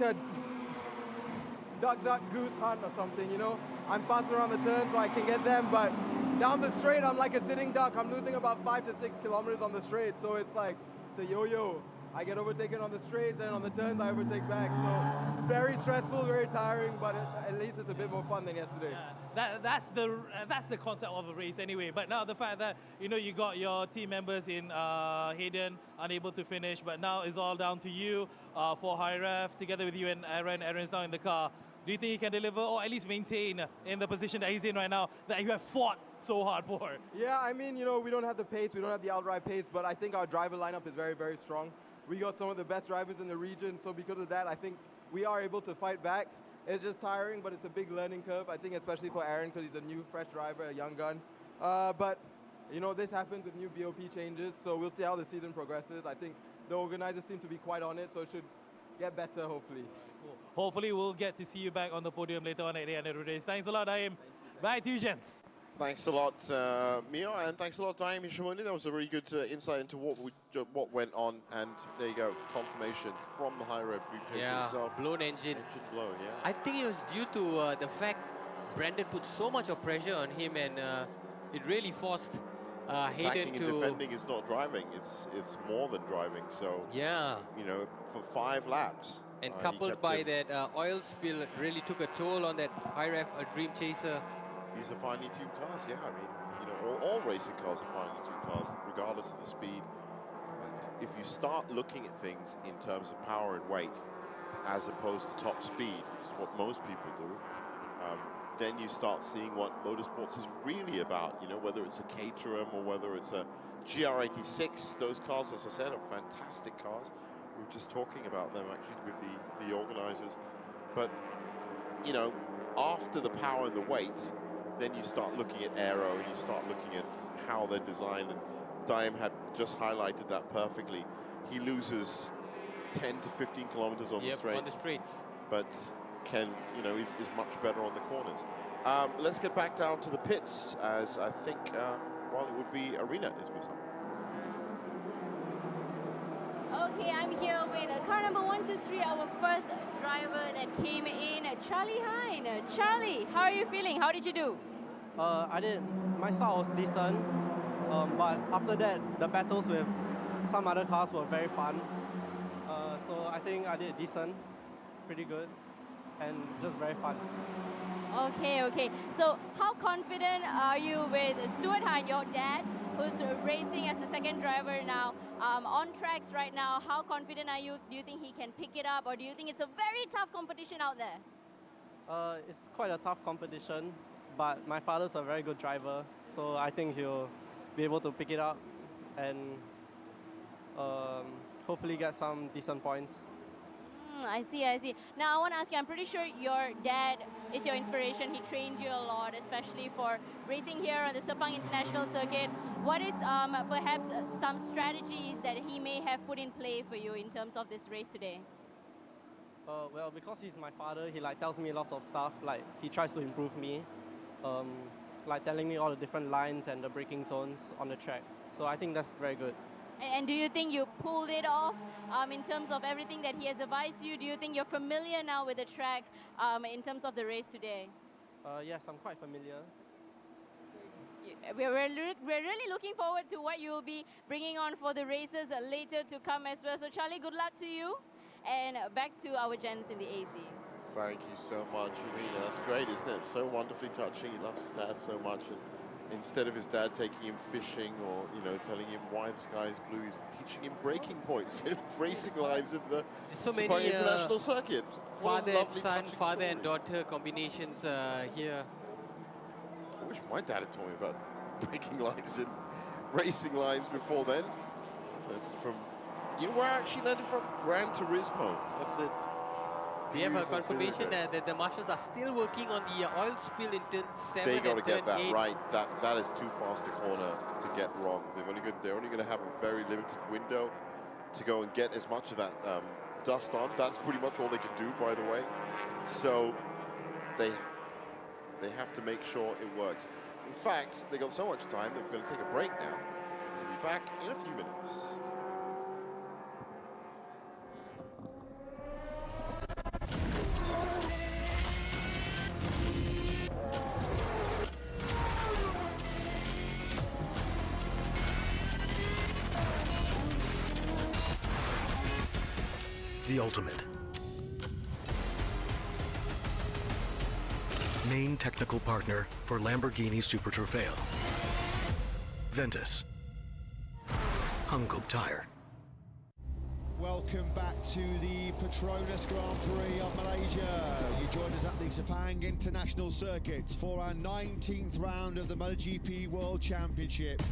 goose hunt or something, you know? I'm faster on the turn so I can get them, but down the straight, I'm like a sitting duck. I'm losing about 5 to 6 kilometers on the straight, so it's like, it's a yo-yo. I get overtaken on the straights, and on the turns, I overtake back. So very stressful, very tiring, but at least it's a bit more fun than yesterday. That's the concept of a race anyway. But now the fact that, you know, you got your team members in Hayden unable to finish, but now it's all down to you for high ref together with you and Aaron. Aaron's now in the car. Do you think he can deliver or at least maintain in the position that he's in right now that you have fought so hard for? Yeah, I mean, you know, we don't have the pace, we don't have the outright pace, but I think our driver lineup is very, very strong. We got some of the best drivers in the region, so because of that, I think we are able to fight back. It's just tiring, but it's a big learning curve, I think, especially for Aaron, because he's a new, fresh driver, a young gun. But, you know, this happens with new BOP changes, so we'll see how the season progresses. I think the organizers seem to be quite on it, so it should get better, hopefully. Cool. Hopefully, we'll get to see you back on the podium later on at the end of the race. Thanks a lot, Daim. Bye to you, gents. Thanks a lot, Mio, and thanks a lot, Daim Ishimoni. That was a really good insight into what went on, and there you go, confirmation from the high rev Dream Chaser himself. Blown engine. Engine blown, yeah. I think it was due to the fact Brandon put so much of pressure on him, and it really forced Hayden Attacking to... and defending is not driving, it's more than driving, so... Yeah. You know, for 5 laps. And coupled by that oil spill, it really took a toll on that high ref Dream Chaser. These are finely tuned cars, yeah. I mean, you know, all racing cars are finely tuned cars, regardless of the speed. And if you start looking at things in terms of power and weight, as opposed to top speed, which is what most people do, then you start seeing what motorsports is really about. You know, whether it's a Caterham or whether it's a GR86, those cars, as I said, are fantastic cars. We were just talking about them actually with the organizers. But, you know, after the power and the weight, then you start looking at aero and you start looking at how they're designed. And Daim had just highlighted that perfectly. He loses 10 to 15 kilometers on the straights. On the straights. But can, you know, is much better on the corners. Let's get back down to the pits, as I think, well, it would be Arena is with something. Okay, I'm here with car number 123, our first driver that came in, Charlie Hine. Charlie, how are you feeling? How did you do? My start was decent, but after that, the battles with some other cars were very fun. So I think I did decent, pretty good, and just very fun. Okay, okay. So how confident are you with Stuart Hine, your dad, who's racing as the second driver now, on tracks right now? How confident are you? Do you think he can pick it up, or do you think it's a very tough competition out there? It's quite a tough competition, but my father's a very good driver, so I think he'll be able to pick it up and hopefully get some decent points. I see, I see. Now I want to ask you, I'm pretty sure your dad is your inspiration. He trained you a lot, especially for racing here on the Sepang International Circuit. What is perhaps some strategies that he may have put in play for you in terms of this race today? Well, because he's my father, he like tells me lots of stuff. Like he tries to improve me, like telling me all the different lines and the braking zones on the track. So I think that's very good. And do you think you pulled it off in terms of everything that he has advised you? Do you think you're familiar now with the track in terms of the race today? Yes, I'm quite familiar. We're really looking forward to what you'll be bringing on for the races later to come as well. So Charlie, good luck to you. And back to our gents in the AC. Thank you so much, Irina. That's great, isn't it? So wonderfully touching. He loves his dad so much. And instead of his dad taking him fishing or, you know, telling him why the sky is blue, he's teaching him braking points in racing lives of the So Sepang many International Circuit. father and son, father and daughter combinations here. I wish my dad had told me about braking lines and racing lines before then. That's from, you know where I actually landed from? Gran Turismo. That's it. We have a Beautiful confirmation video. that the marshals are still working on the oil spill in turn 7 They got to and get turn that 8. right. That is too fast a corner to get wrong. They're only going to have a very limited window to go and get as much of that dust on. That's pretty much all they can do, by the way. So they have to make sure it works. In fact, they got so much time they're going to take a break now. We'll be back in a few minutes. The ultimate. Main technical partner for Lamborghini Super Trofeo. Ventus. Hankook Tire. Welcome back to the Petronas Grand Prix of Malaysia. You joined us at the Sepang International Circuit for our 19th round of the MotoGP World Championship.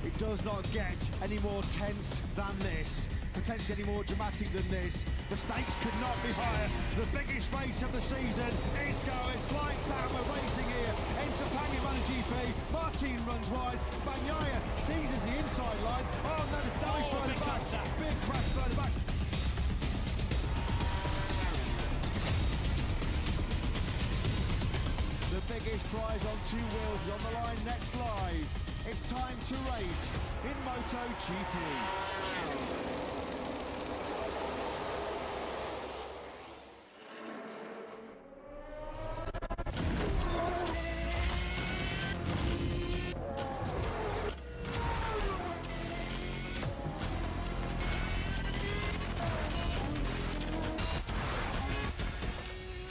It does not get any more tense than this. Potentially any more dramatic than this. The stakes could not be higher. The biggest race of the season is going. It's lights out, we're racing here. In Sepang MotoGP, Martin runs wide. Bagnaia seizes the inside line. Oh no, there's damage by the back. Big crash by the back. The biggest prize on two wheels is on the line next live. It's time to race in MotoGP.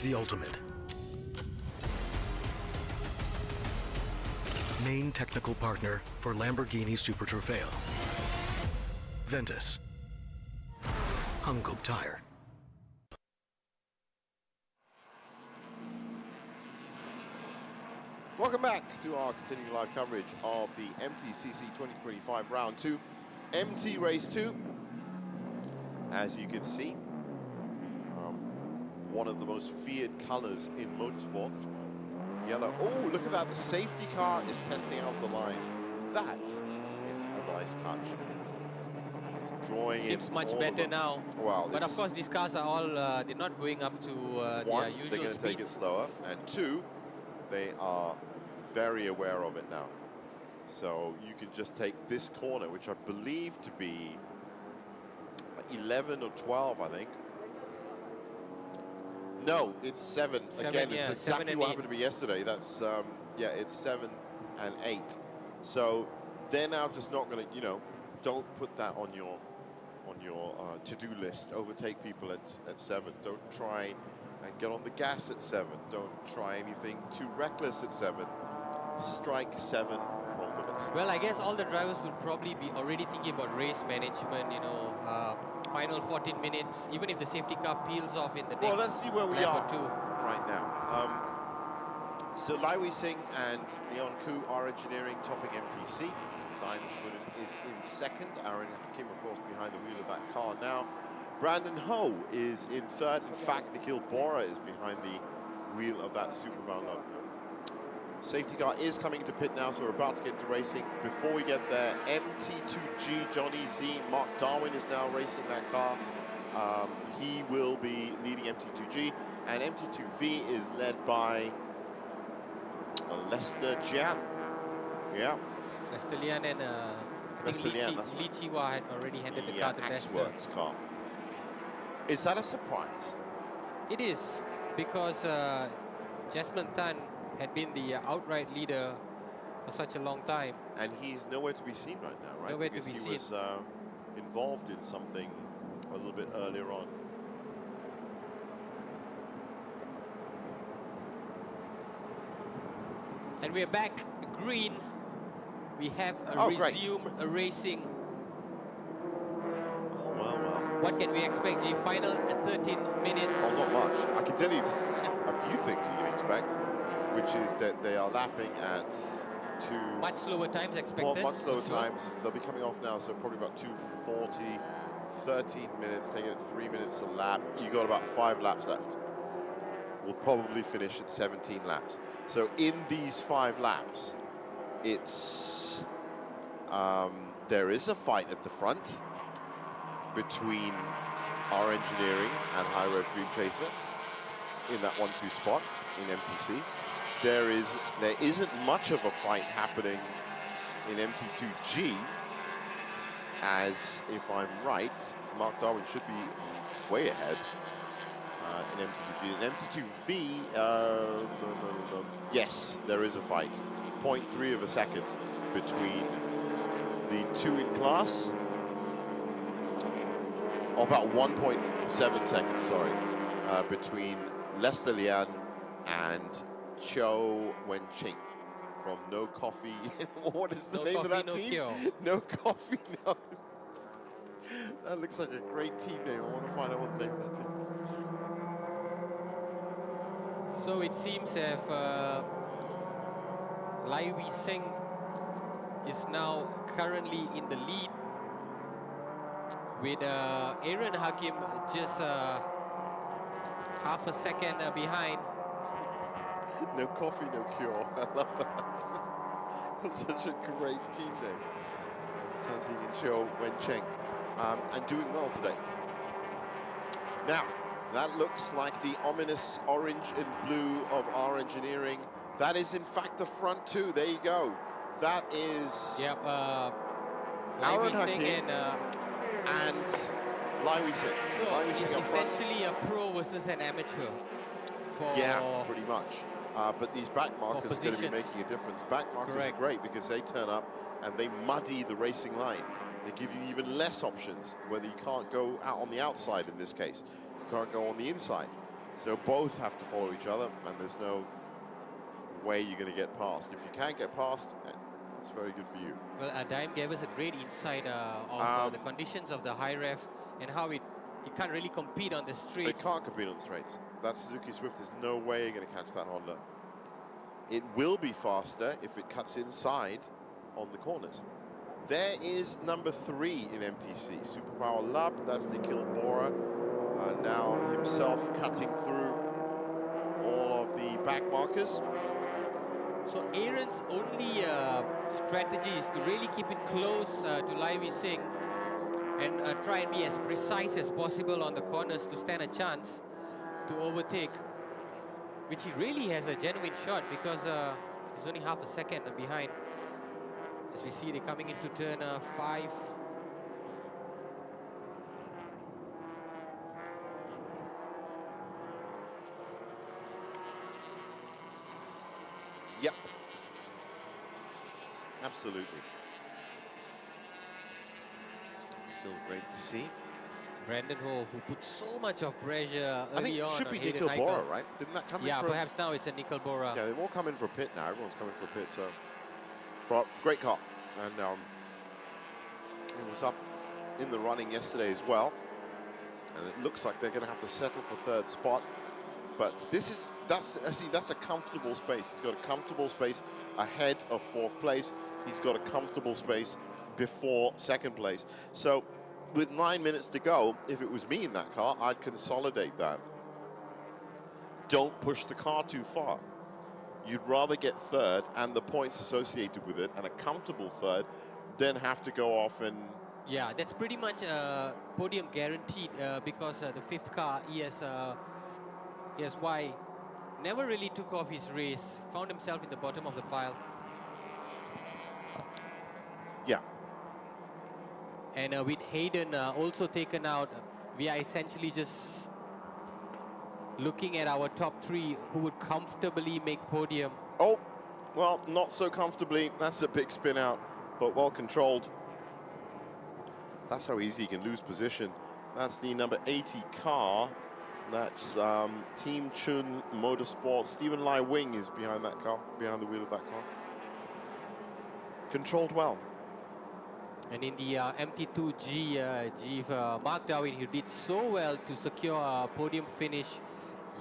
The ultimate. Main technical partner for Lamborghini Super Trofeo. Ventus. Hankook Tire. Welcome back to our continuing live coverage of the MTCC 2025 Round 2, MT Race 2. As you can see, one of the most feared colors in motorsport. Yellow. Oh, look at that. The safety car is testing out the line. That is a nice touch. He's drawing in. Seems much better now. Wow. But of course, these cars are all, they're not going up to one, their usual they're going to take it slower. And two, they are very aware of it now. So you can just take this corner, which I believe to be 11 or 12, I think. No, it's 7. Again, yeah, it's exactly 7 and what 8. happened to me yesterday. That's, yeah, it's 7 and 8. So they're now just not going to, you know, don't put that on your to-do list. Overtake people at 7. Don't try and get on the gas at 7. Don't try anything too reckless at 7. Strike 7 from the list. Well, I guess all the drivers will probably be already thinking about race management, you know, final 14 minutes, even if the safety car peels off in the next Well, let's see where we lap are or two. right now. So Lai Wei Sing and Leon Koo are engineering, topping MTC. Daim Schmidden is in second. Aaron Hakim, of course, behind the wheel of that car now. Brandon Ho is in third. In fact, Nikhil Bora is behind the wheel of that Super Ballon. Safety car is coming to pit now, so we're about to get into racing. Before we get there, MT2G, Johnny Z, Mark Darwin is now racing that car. He will be leading MT2G, and MT2V is led by Lester Jian. Yeah. Lester Lian and I think Li Chiwa had already handed the car to Lester. Axworks car. Is that a surprise? It is, because Jasmine Tan had been the outright leader for such a long time. And he's nowhere to be seen right now, right? Nowhere because to be seen. He was involved in something a little bit earlier on. And we're back green. We have resumed racing. Oh, well. What can we expect, G? Final 13 minutes. Oh, not much. I can tell you a few things you can expect, which is that they are lapping at much slower times expected. Well, much slower times. They'll be coming off now, so probably about 2:40, 13 minutes, taking it 3 minutes a lap. You got about 5 laps left. We'll probably finish at 17 laps. So in these 5 laps, it's there is a fight at the front between our engineering and High Rev Dream Chaser in that 1-2 spot in MTC. There isn't much of a fight happening in MT2G, as if I'm right, Mark Darwin should be way ahead in MT2G. In MT2V, yes, there is a fight. 0.3 of a second between the 2 in class. Oh, about 1.7 seconds, sorry, between Lester Lian and Cho Wen-ching from No Coffee. What is the name of that team? No Coffee, no. That looks like a great team name. I want to find out what the name of that team is. So it seems if Lai Wei Sing is now currently in the lead, with Aaron Hakim just half a second behind. No coffee, no cure. I love that. That's such a great team name. Tanzing and Cho Wen-cheng. And doing well today. Now, that looks like the ominous orange and blue of our engineering. That is, in fact, the front 2. There you go. That is... Yep, Aaron Hakim and Lai Wei Sing. So it's essentially a pro versus an amateur. Yeah, pretty much. But these back markers are going to be making a difference. Back markers are great because they turn up and they muddy the racing line. They give you even less options, whether you can't go out on the outside in this case. You can't go on the inside. So both have to follow each other, and there's no way you're going to get past. If you can't get past, that's very good for you. Well, Daim gave us a great insight of the conditions of the high ref and how it can't really compete on the straights. It can't compete on the straights. That Suzuki Swift, there's no way you're going to catch that Honda. It will be faster if it cuts inside on the corners. There is number 3 in MTC, Superpower Lab. That's Nikhil Bora, now himself cutting through all of the back markers. So Aaron's only strategy is to really keep it close to Lai Wei Sing and try and be as precise as possible on the corners to stand a chance to overtake, which he really has a genuine shot because he's only half a second behind. As we see, they're coming into turn 5. Yep. Absolutely. Still great to see. Brandon Ho, who put so much of pressure I think early it on. should be Hayden Nikhil Bora, Heikel. right? Didn't that come in Yeah, for perhaps now it's a Nikhil Bora. Yeah, they've all come in for a pit now. Everyone's coming for a pit, so. But great car. And it was up in the running yesterday as well. And it looks like they're going to have to settle for third spot. But that's a comfortable space. He's got a comfortable space ahead of fourth place. He's got a comfortable space before second place. So with 9 minutes to go, if it was me in that car, I'd consolidate that. Don't push the car too far. You'd rather get third and the points associated with it and a comfortable third than have to go off and... Yeah, that's pretty much podium guaranteed because the fifth car, ESY, never really took off his race, found himself in the bottom of the pile. Yeah. And with Hayden also taken out, we are essentially just looking at our top three who would comfortably make podium. Oh, well, not so comfortably. That's a big spin out, but well controlled. That's how easy you can lose position. That's the number 80 car. That's Team Chun Motorsport. Stephen Lai Wing is behind that car, behind the wheel of that car. Controlled well. And in the MT2 Mark Darwin, who did so well to secure a podium finish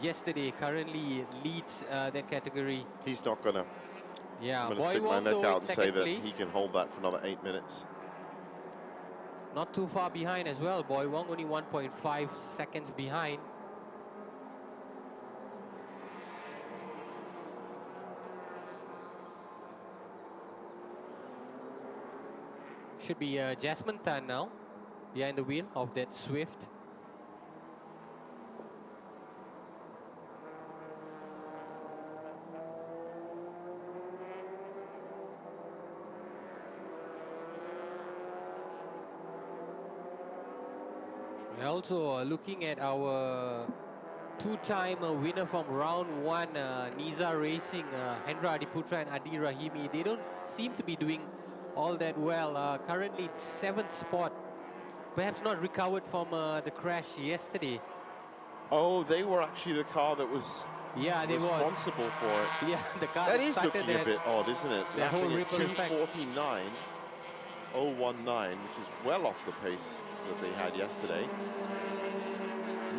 yesterday, currently leads that category. He's not gonna. Yeah, I'm gonna stick my Wong, neck though, out in and say second that place. he can hold that for another 8 minutes. Not too far behind as well. Boy Wong only 1.5 seconds behind. Should be Jasmine Tan now, behind the wheel of that Swift. We're also looking at our two-time winner from round one, Niza Racing, Hendra Adiputra and Adi Rahimi. They don't seem to be doing all that well. Currently in 7th spot. Perhaps not recovered from the crash yesterday. Oh, they were actually the car that was responsible for it. Yeah, the car that is started looking a bit odd, isn't it? The whole Lapping at ripple effect. 2:49.019, which is well off the pace that they had yesterday.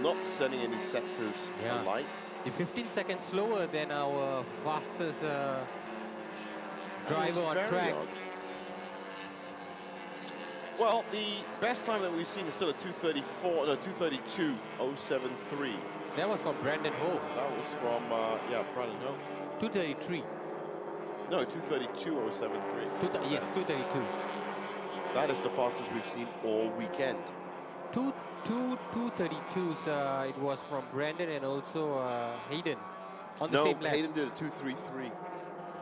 Not sending any sectors alight. The 15 seconds slower than our fastest driver on track. Odd. Well, the best time that we've seen is still a 2:32.073. That was from Brandon Ho. That was from, Brandon Ho. 2:33. No, 2:32.073. Yes, 2:32. That is the fastest we've seen all weekend. 2:32s. It was from Brandon and also Hayden on the same lap. Hayden did a 2:33.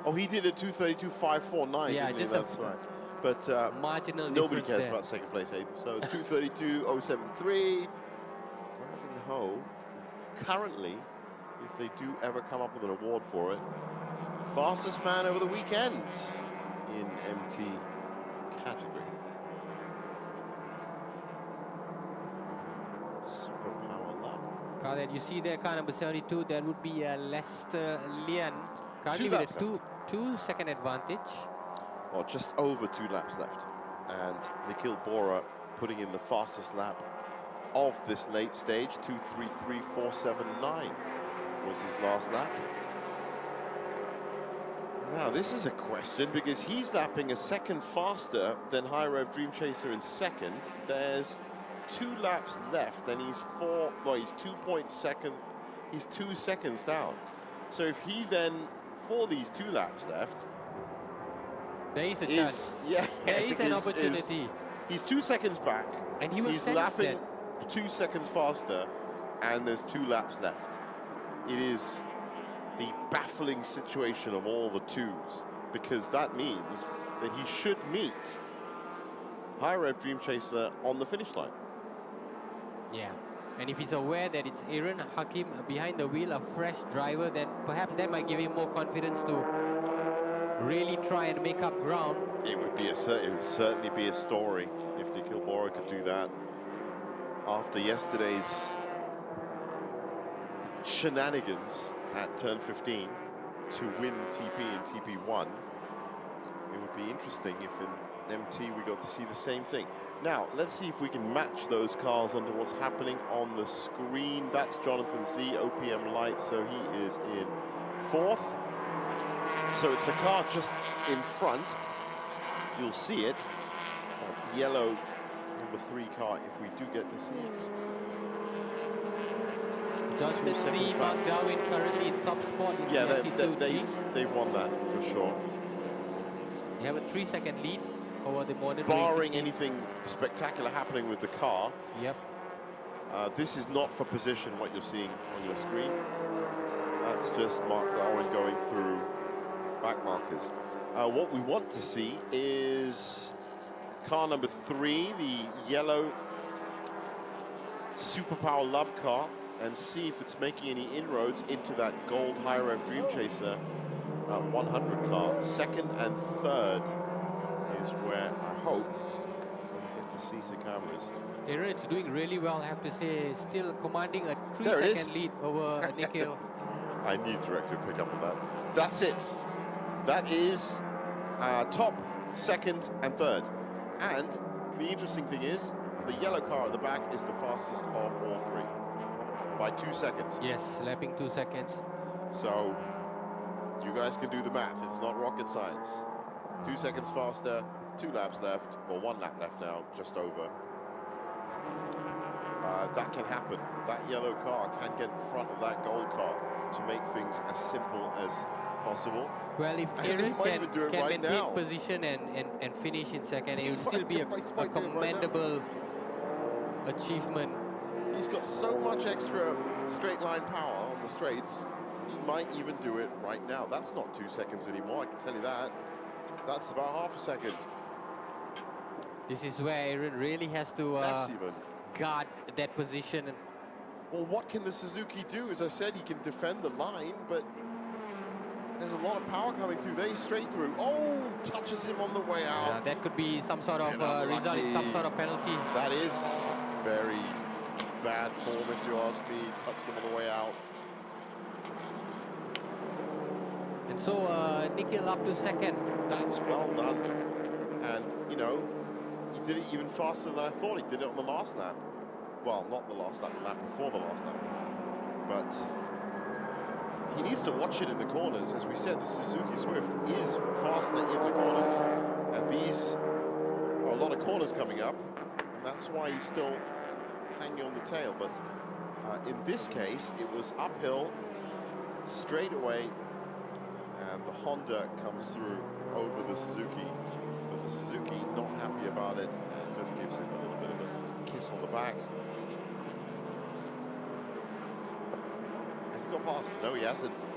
Oh, he did a 2:32.549. Yeah, didn't he? just That's right. But marginal nobody difference cares there. about second place, Hayden. So 2:32.073. Brandon Ho, currently, if they do ever come up with an award for it, fastest man over the weekend in MT category. Superpower lap. Car that you see there, car number 72, that would be Lester Lian. Currently 2 with laps a 2-second advantage. Well, just over 2 laps left. And Nikhil Bora putting in the fastest lap of this late stage. 2:33.479 was his last lap. Now, this is a question because he's lapping a second faster than High Rev Dream Chaser in second. There's 2 laps left and he's 2 seconds down. So if he then, for these 2 laps left, there is a chance. Yeah, there is an opportunity. He's 2 seconds back. And he will he's sense lapping that. 2 seconds faster, and there's 2 laps left. It is the baffling situation of all the 2s, because that means that he should meet High Rev Dream Chaser on the finish line. Yeah. And if he's aware that it's Aaron Hakim behind the wheel, a fresh driver, then perhaps that might give him more confidence to really try and make up ground. It would certainly be a story if Nikhil Bora could do that. After yesterday's shenanigans at turn 15 to win TP and TP1, it would be interesting if in MT we got to see the same thing. Now, let's see if we can match those cars under what's happening on the screen. That's Jonathan Z, OPM Light, so he is in 4th. So it's the car just in front. You'll see it. That yellow number 3 car, if we do get to see it. Judgment Z, Mark Darwin currently in top spot in the MT2 they've won that for sure. They have a 3-second lead over the modern barring anything spectacular happening with the car. Yep. This is not for position, what you're seeing on your screen. That's just Mark Darwin going through back markers. What we want to see is car number 3, the yellow Superpower Lub car, and see if it's making any inroads into that gold High Rev Dream Chaser 100 car. 2nd and 3rd is where I hope we get to see the cameras. Aaron, it's doing really well, I have to say. Still commanding a 3-second lead over Nikhil. I need director to pick up on that. That's it. That is top, 2nd and 3rd. And the interesting thing is, the yellow car at the back is the fastest of all 3 by 2 seconds. Yes, lapping 2 seconds. So you guys can do the math. It's not rocket science. 2 seconds faster, 2 laps left, or 1 lap left now, just over. That can happen. That yellow car can get in front of that gold car to make things as simple as possible. Well, if Aaron can maintain position and finish in 2nd, it will still be a commendable achievement. He's got so much extra straight line power on the straights, he might even do it right now. That's not 2 seconds anymore, I can tell you that. That's about half a second. This is where Aaron really has to guard that position. Well, what can the Suzuki do? As I said, he can defend the line, but there's a lot of power coming through. There, straight through. Oh, touches him on the way out. That could be some sort of result, some sort of penalty. That is very bad form, if you ask me. Touched him on the way out. And so Nikhil up to 2nd. That's well done. And, you know, he did it even faster than I thought. He did it on the last lap. Well, not the last lap, the lap before the last lap. But he needs to watch it in the corners. As we said, the Suzuki Swift is faster in the corners. And these are a lot of corners coming up. And that's why he's still hanging on the tail. But in this case, it was uphill, straight away. And the Honda comes through over the Suzuki. But the Suzuki not happy about it and just gives him a little bit of a kiss on the back. Has he got past? No, he hasn't.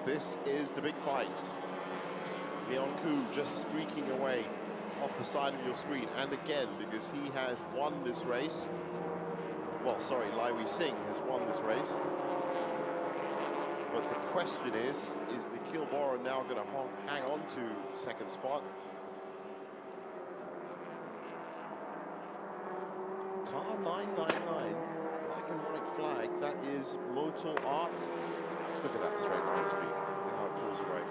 This is the big fight. Leon Koo just streaking away off the side of your screen. And again, because he has won this race. Well, sorry, Lai Wei Singh has won this race. But the question is Nikhil Bora now going to hang on to 2nd spot? Car 999, black and white flag, that is Motul Art. Look at that straight line speed, look at how it pulls away.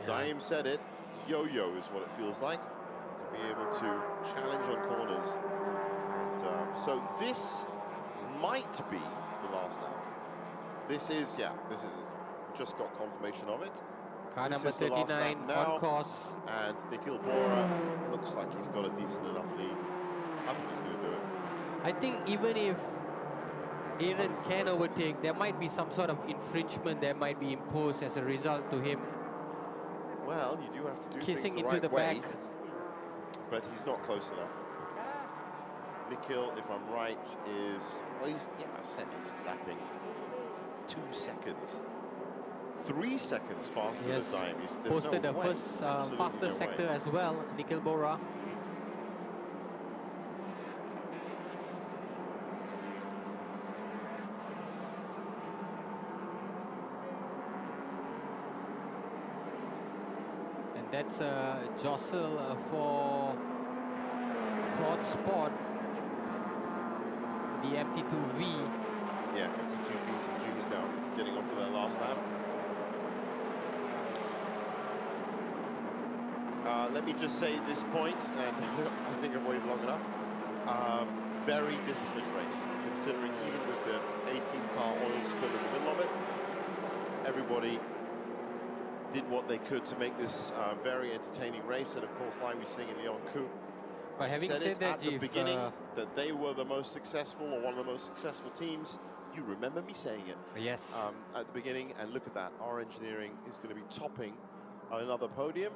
Daim said it, yo-yo is what it feels like, to be able to challenge on corners. And so this might be the last lap. This is just got confirmation of it. Car number 39 on course. And Nikhil Bora looks like he's got a decent enough lead. I think he's going to do it. I think even if Aaron can overtake, there might be some sort of infringement that might be imposed as a result to him. Well, you do have to do kissing things into the the right way, back. but he's not close enough. Nikhil, if I'm right, is, well, I said he's lapping 2 seconds. 3 seconds faster than Daim. Posted the first fastest sector as well, Nikhil Bora. That's a jostle for fourth spot. The MT2V. Yeah, MT2 V's and G's now getting onto their last lap. Let me just say at this point, and I think I've waited long enough, very disciplined race, considering even with the 18-car oil spill in the middle of it, everybody did what they could to make this very entertaining race, and of course, like we sing in Leon Koo, But having said that, at the beginning that they were the most successful or one of the most successful teams. You remember me saying it. Yes. At the beginning, and look at that. Our engineering is going to be topping another podium.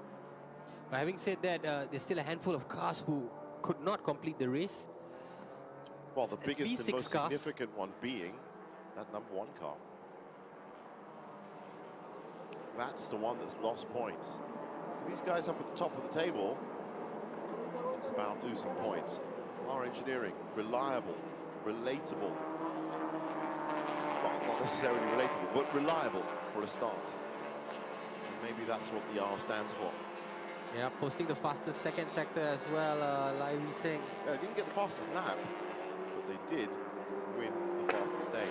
But having said that, there's still a handful of cars who could not complete the race. Well, the At biggest least and 6 most cars. significant one being that #1 car. That's the one that's lost points. These guys up at the top of the table, it's about losing points. Our engineering, reliable, relatable. Well, not necessarily relatable, but reliable for a start. And maybe that's what the R stands for. Yeah, posting the fastest second sector as well, Lai Wee Sing. They didn't get the fastest lap, but they did win the fastest day.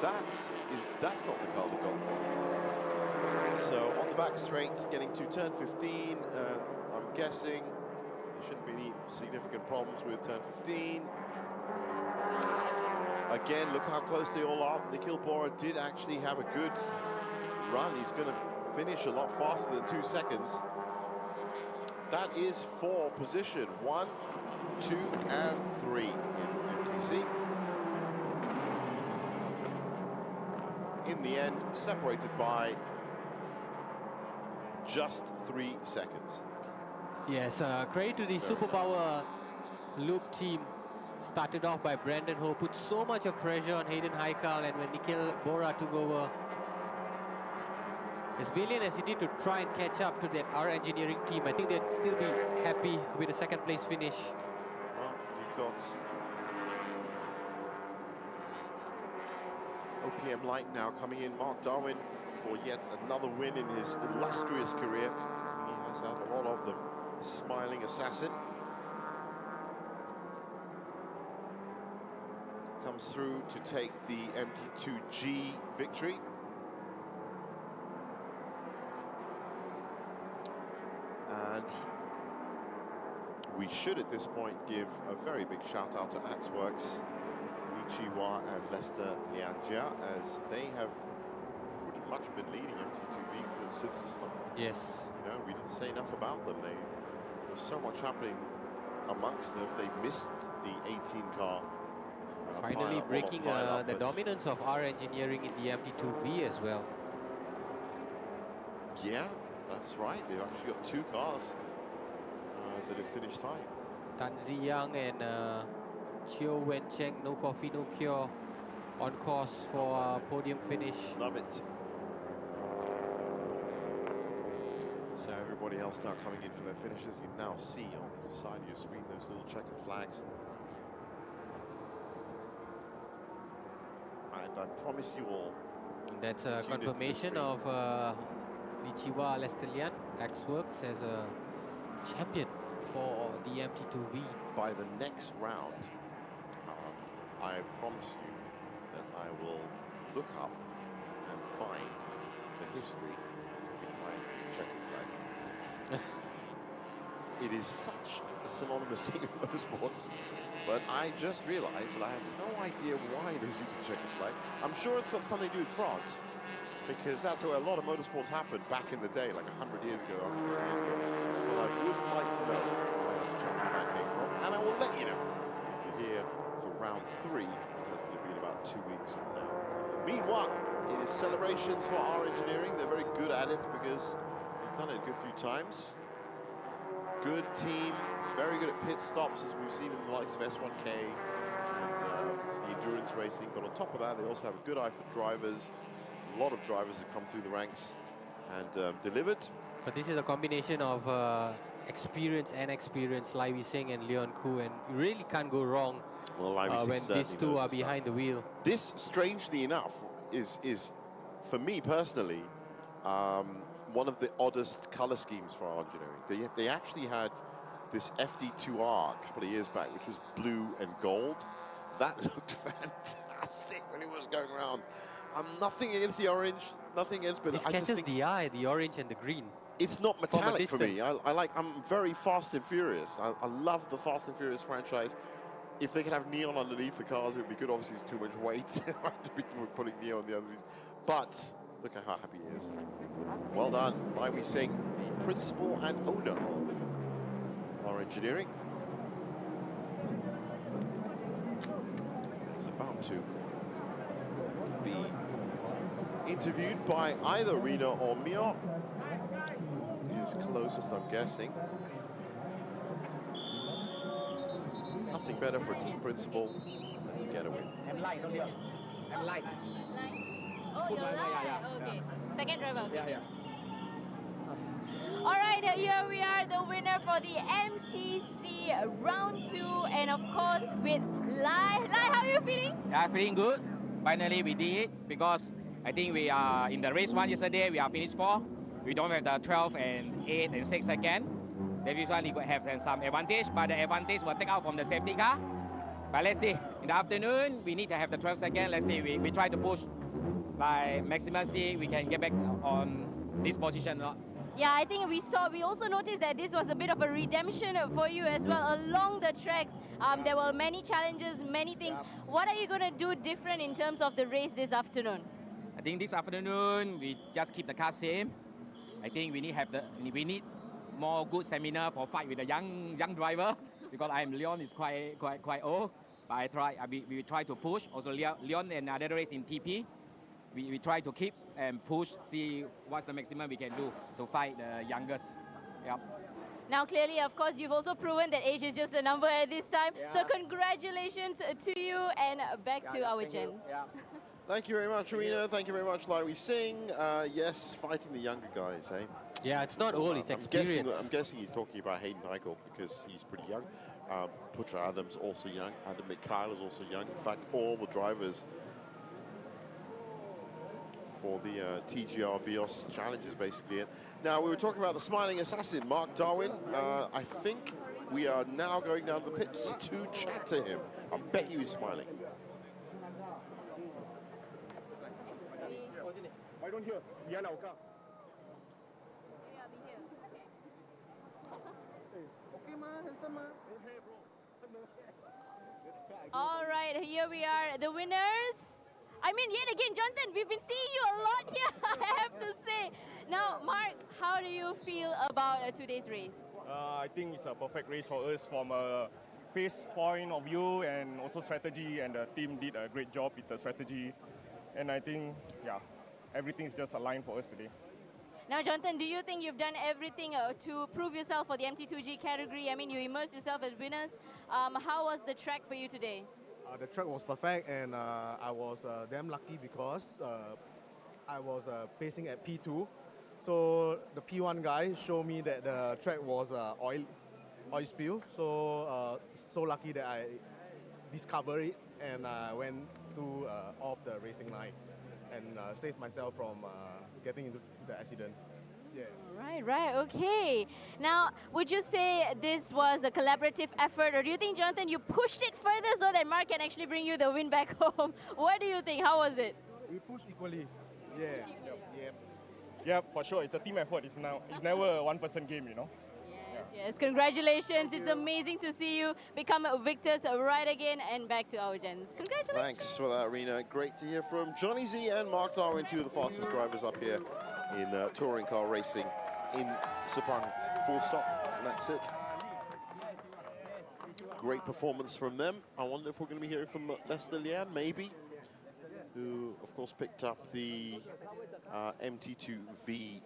That's not the car that got the fastest. So on the back straight, getting to turn 15, I'm guessing there shouldn't be any significant problems with turn 15. Again, look how close they all are. Nikhil Bora did actually have a good run. He's going to finish a lot faster than 2 seconds. That is for position 1, 2, and 3 in MTC. In the end, separated by just 3 seconds. Yes, credit to the Superpower Loop team. Started off by Brandon Ho, put so much of pressure on Hayden Haikal, and when Nikhil Bora took over, as valiant as he did to try and catch up to that R engineering team, I think they'd still be happy with a second place finish. Well, you've got OPM Light now coming in. Mark Darwin for yet another win in his illustrious career. He has had a lot of them. Smiling Assassin comes through to take the MT2G victory. And we should at this point give a very big shout out to Axeworks, Li Chiwa and Lester Lianjia, as they have pretty much been leading MT2V since the start. Yes. You know, we didn't say enough about them. There was so much happening amongst them. They missed the 18 car. Finally breaking the dominance of R engineering in the MT2V as well. Yeah, that's right. They've actually got 2 cars that have finished high. Tan Zi Yang and Chiu Wen Cheng, no coffee, no cure, on course for podium finish. Love it. So everybody else now coming in for their finishes. You can now see on the side of your screen those little checkered flags. And I promise you all, And that's a confirmation of Li Chiwa Lestelian, Axeworks, as a champion for the MT2V. by the next round, I promise you that I will look up and find the history behind the checkered flag. It is such a synonymous thing in motorsports, but I just realized that I have no idea why they use the checkered flag. I'm sure it's got something to do with France, because that's where a lot of motorsports happened back in the day, like 100 years ago, 150 years ago. But I would like to know where the checkered flag came from, and I will let you know if you're here for round 3. That's going to be in about 2 weeks from now. Meanwhile, it is celebrations for our engineering. They're very good at it because we've done it a good few times. Good team, very good at pit stops, as we've seen in the likes of S1K and the endurance racing. But on top of that, they also have a good eye for drivers. A lot of drivers have come through the ranks and delivered. But this is a combination of experience and experience, Lai Wee Sing and Leon Koo, and you really can't go wrong when these two are behind the wheel. This, strangely enough, is for me personally, one of the oddest color schemes for our engineering. They actually had this FD2R a couple of years back, which was blue and gold. That looked fantastic when it was going around. Nothing against the orange, nothing against, but This I just catches think the eye, the orange and the green. it's not metallic for me. distance. I'm very Fast and Furious. I love the Fast and Furious franchise. If they could have neon underneath the cars, it would be good. Obviously, it's too much weight to be putting neon on the others. But look at how happy he is. Well done, Lai Wei Sing, the principal and owner of our engineering. He's about to be interviewed by either Rina or Mio. He is closest, I'm guessing. Nothing better for a team principal than to get a win. Oh, you're live. Okay. Second driver. Okay. All right, here we are, the winner for the MTC round 2, and of course with Lai. Lai, how are you feeling? Yeah, feeling good. Finally, we did it because I think we are in the race 1 yesterday. We are finished 4. We don't have the 12 and 8 and 6 second. This one we could have some advantage, but the advantage will take out from the safety car. But let's see. In the afternoon, we need to have the 12 second. Let's see. We try to push by maximum. See we can get back on this position. Yeah, I think we also noticed that this was a bit of a redemption for you as well along the tracks. There were many challenges, many things. What are you going to do different in terms of the race this afternoon? I think this afternoon we just keep the car same. I think we need more good seminar for fight with the young driver because Leon is quite old. But we try to push. Also Leon and another race in TP. We try to keep and push, see what's the maximum we can do to fight the youngest. Yep. Now clearly, of course, you've also proven that age is just a number at this time. Yeah. So congratulations to you, and back to our gents. Thank you very much, Arena. Thank you very much, Lai Wei Sing. Yes, fighting the younger guys, eh? Yeah, it's not old, it's experience. I'm guessing he's talking about Hayden Heigl because he's pretty young. Putra Adams also young. Adam Mikhail is also young. In fact, all the drivers for the TGR Vios challenges, basically. Now, we were talking about the smiling assassin, Mark Darwin. I think we are now going down to the pits to chat to him. I bet you he's smiling. I don't hear. All right, here we are, the winners. I mean, yet again, Jonathan, we've been seeing you a lot here, I have to say. Now, Mark, how do you feel about today's race? I think it's a perfect race for us from a pace point of view and also strategy, and the team did a great job with the strategy. And I think, yeah, everything is just aligned for us today. Now, Jonathan, do you think you've done everything to prove yourself for the MT2G category? I mean, you immersed yourself as winners. How was the track for you today? The track was perfect, and I was damn lucky because I was pacing at P2. So the P1 guy showed me that the track was oil spill. So so lucky that I discovered it and went to off the racing line and saved myself from getting into the accident. Yeah. Right, okay. Now, would you say this was a collaborative effort, or do you think, Jonathan, you pushed it further so that Mark can actually bring you the win back home? What do you think? How was it? We pushed equally. Yeah. Yeah, for sure. It's a team effort. It's never a one-person game, you know. Yes, congratulations. It's amazing to see you become victors right again, and back to our gents. Congratulations. Thanks for that, Rena. Great to hear from Johnny Z and Mark Darwin, two of the fastest drivers up here in touring car racing in Sepang. Full stop, and that's it. Great performance from them. I wonder if we're going to be hearing from Lester Lian, maybe, who, of course, picked up the MT2V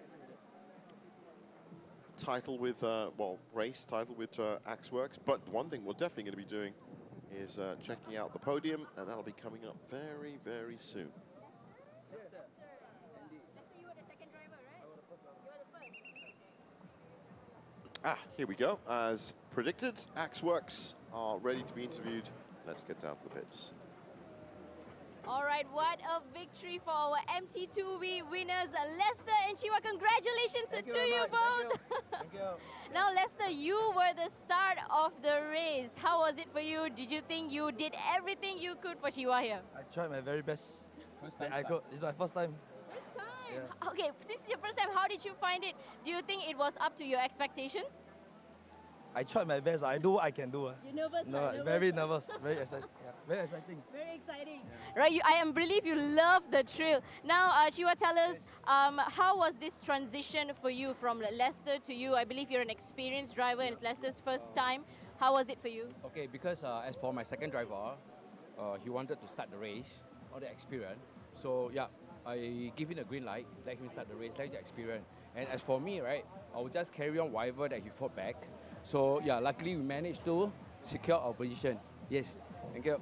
title with, race title with Axeworks. But one thing we're definitely going to be doing is checking out the podium, and that'll be coming up very, very soon. Here we go. As predicted, Axeworks are ready to be interviewed. Let's get down to the pits. All right, what a victory for our MT2V winners, Lester and Chiwa. Congratulations to you both. Thank you. Now, Lester, you were the start of the race. How was it for you? Did you think you did everything you could for Chiwa here? I tried my very best. I got. It's my first time. First time. Yeah. Okay, since it's your first time, how did you find it? Do you think it was up to your expectations? I tried my best. I do what I can do. You're nervous? No, Nervous? very nervous. Very exciting. Yeah, very exciting. Very exciting. Right, I believe you love the thrill. Now, Chiwa, tell us, how was this transition for you from Leicester to you? I believe you're an experienced driver and it's Leicester's first time. How was it for you? Okay, because as for my second driver, he wanted to start the race, all the experience. So yeah, I give him a green light, let him start the race, let him experience. And as for me, right, I will just carry on whatever that he fought back. So yeah, luckily we managed to secure our position. Yes, thank you.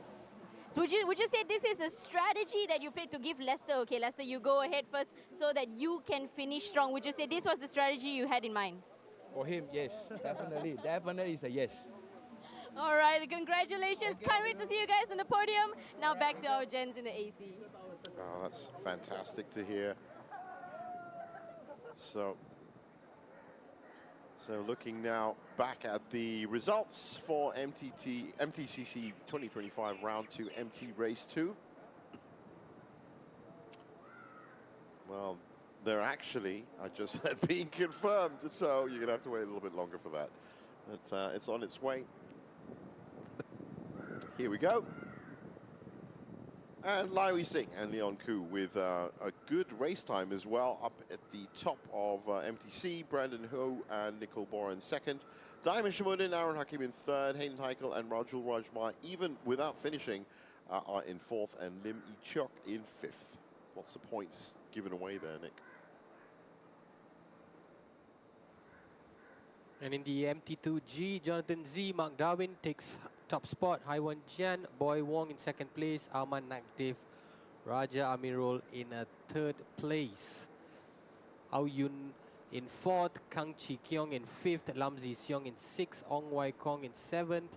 So would you say this is a strategy that you played to give Leicester, okay, Leicester, you go ahead first so that you can finish strong. Would you say this was the strategy you had in mind? For him, yes, definitely. Definitely is a yes. All right, congratulations. Can't wait to see you guys on the podium. Now back to our gents in the AC. Oh, that's fantastic to hear. So looking now back at the results for MTCC 2025 Round 2 MT Race 2. Well, they're actually, I just said, being confirmed, so you're going to have to wait a little bit longer for that. It's on its way. Here we go. And Lai Wei Sing and Leon Koo with a good race time as well, up at the top of MTC. Brandon Ho and Nicole Bora in second. Diamond Shamuddin, Aaron Hakim in third. Hayden Heikel and Rajul Rajmar, even without finishing, are in fourth. And Lim Ichok in fifth. Lots of points given away there, Nick. And in the MT2G, Jonathan Z, Mark Darwin takes top spot. Haiwan Jian, Boy Wong in second place. Arman Nakdev, Raja Amirul in third place. Ao Yun in fourth. Kang Chi Kiong in fifth. Lam Zi Siong in sixth. Ong Wai Kong in seventh.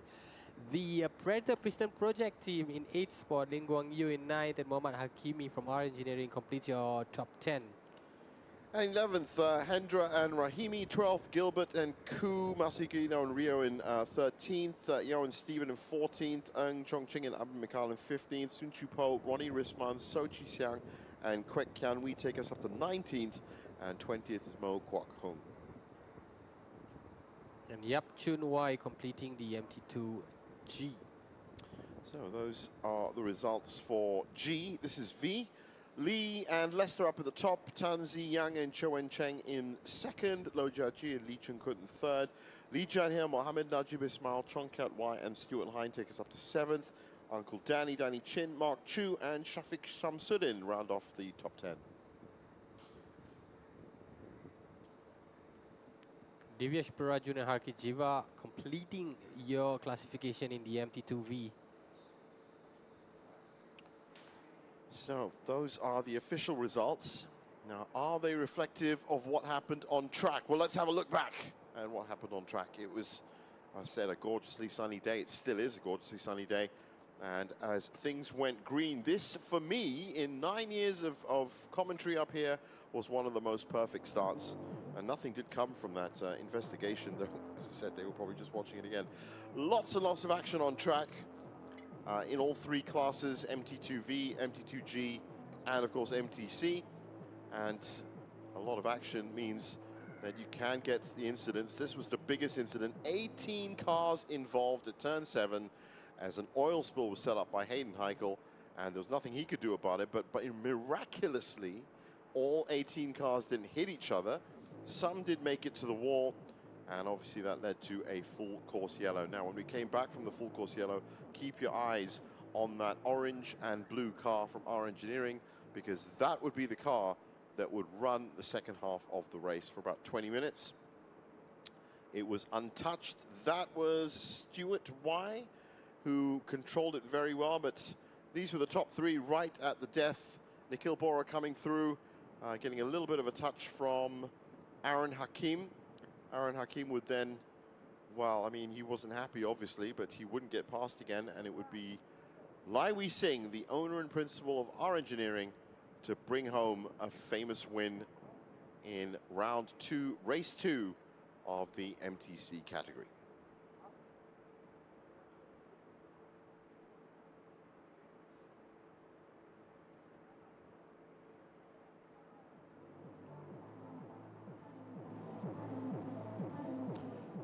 The Predator Piston Project team in eighth spot. Lin Guang Yu in ninth. And Mohammad Hakimi from R Engineering completes your top 10. And 11th, Hendra and Rahimi. 12th, Gilbert and Koo. Masiguino and Rio in 13th. Yao and Steven in 14th. Ng Chongqing and Abin Mikhail in 15th. Sun Chu Po, Ronnie Risman, So Chi Xiang, and Kwek Kian Wee take us up to 19th. And 20th is Mo Kwok Hong. And Yap Chun Wai completing the MT2G. So those are the results for G. This is V. Lee and Lester up at the top. Tan Zi Yang and Cho Wen Cheng in second. Lo Jiaji and Lee Chung Kut in third. Lee Jianhe, Mohammed Najib Ismail, Chong Kat Wai and Stuart Hein take us up to seventh. Uncle Danny, Danny Chin, Mark Chu and Shafiq Shamsuddin round off the top 10. Divyesh Parajun and Harkit Jiva completing your classification in the MT2V. So those are the official results. Now, are they reflective of what happened on track? Well, let's have a look back at what happened on track. It was, I said, a gorgeously sunny day. It still is a gorgeously sunny day. And as things went green, this, for me, in 9 years of commentary up here, was one of the most perfect starts. And nothing did come from that investigation, though, as I said, they were probably just watching it again. Lots and lots of action on track. In all three classes, MT2V, MT2G, and of course MTC. And a lot of action means that you can get the incidents. This was the biggest incident. 18 cars involved at turn 7 as an oil spill was set up by Hayden Heikel, and there was nothing he could do about it, but miraculously, all 18 cars didn't hit each other. Some did make it to the wall, and obviously that led to a full course yellow. Now, when we came back from the full course yellow, keep your eyes on that orange and blue car from R Engineering, because that would be the car that would run the second half of the race for about 20 minutes. It was untouched. That was Stuart Y, who controlled it very well, but these were the top three right at the death. Nikhil Bora coming through, getting a little bit of a touch from Aaron Hakim. Aaron Hakim would then, well, I mean, he wasn't happy, obviously, but he wouldn't get past again, and it would be Lai Wei Sing, the owner and principal of R Engineering, to bring home a famous win in round 2, race 2 of the MTC category.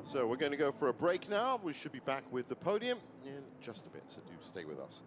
So we're going to go for a break now. We should be back with the podium in just a bit, so do stay with us.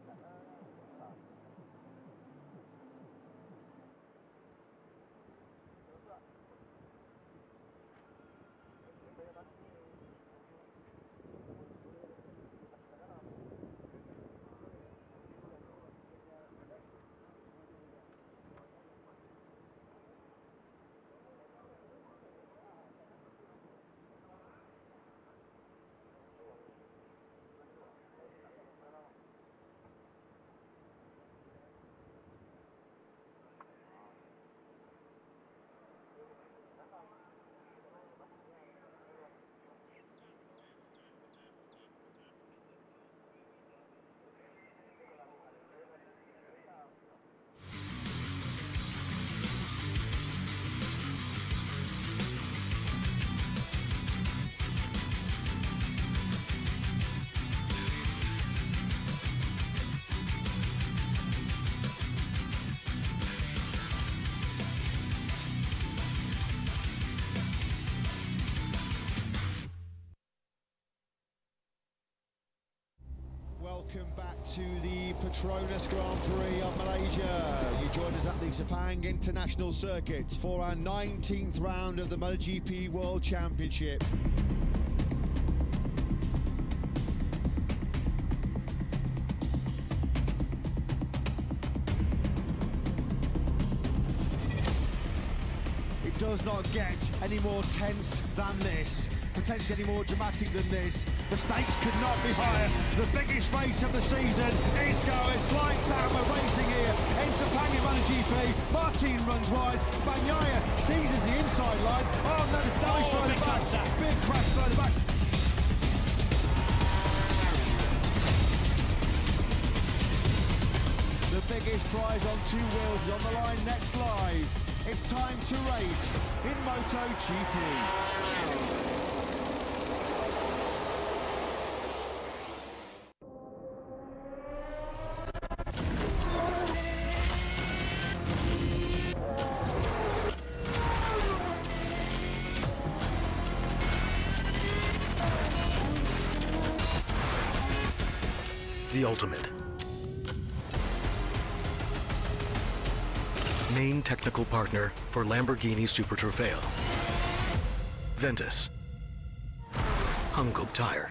Welcome back to the Petronas Grand Prix of Malaysia. You joined us at the Sepang International Circuit for our 19th round of the MotoGP World Championship. It does not get any more tense than this. Potentially any more dramatic than this. The stakes could not be higher. The biggest race of the season is going. It's lights out, we're racing here. In Sepang MotoGP, Martin runs wide. Bagnaia seizes the inside line. Oh no, it's damage by the back. Big crash by the back. The biggest prize on two wheels is on the line next live. It's time to race in MotoGP. The ultimate. Main technical partner for Lamborghini Super Trofeo. Ventus. Hankook Tire.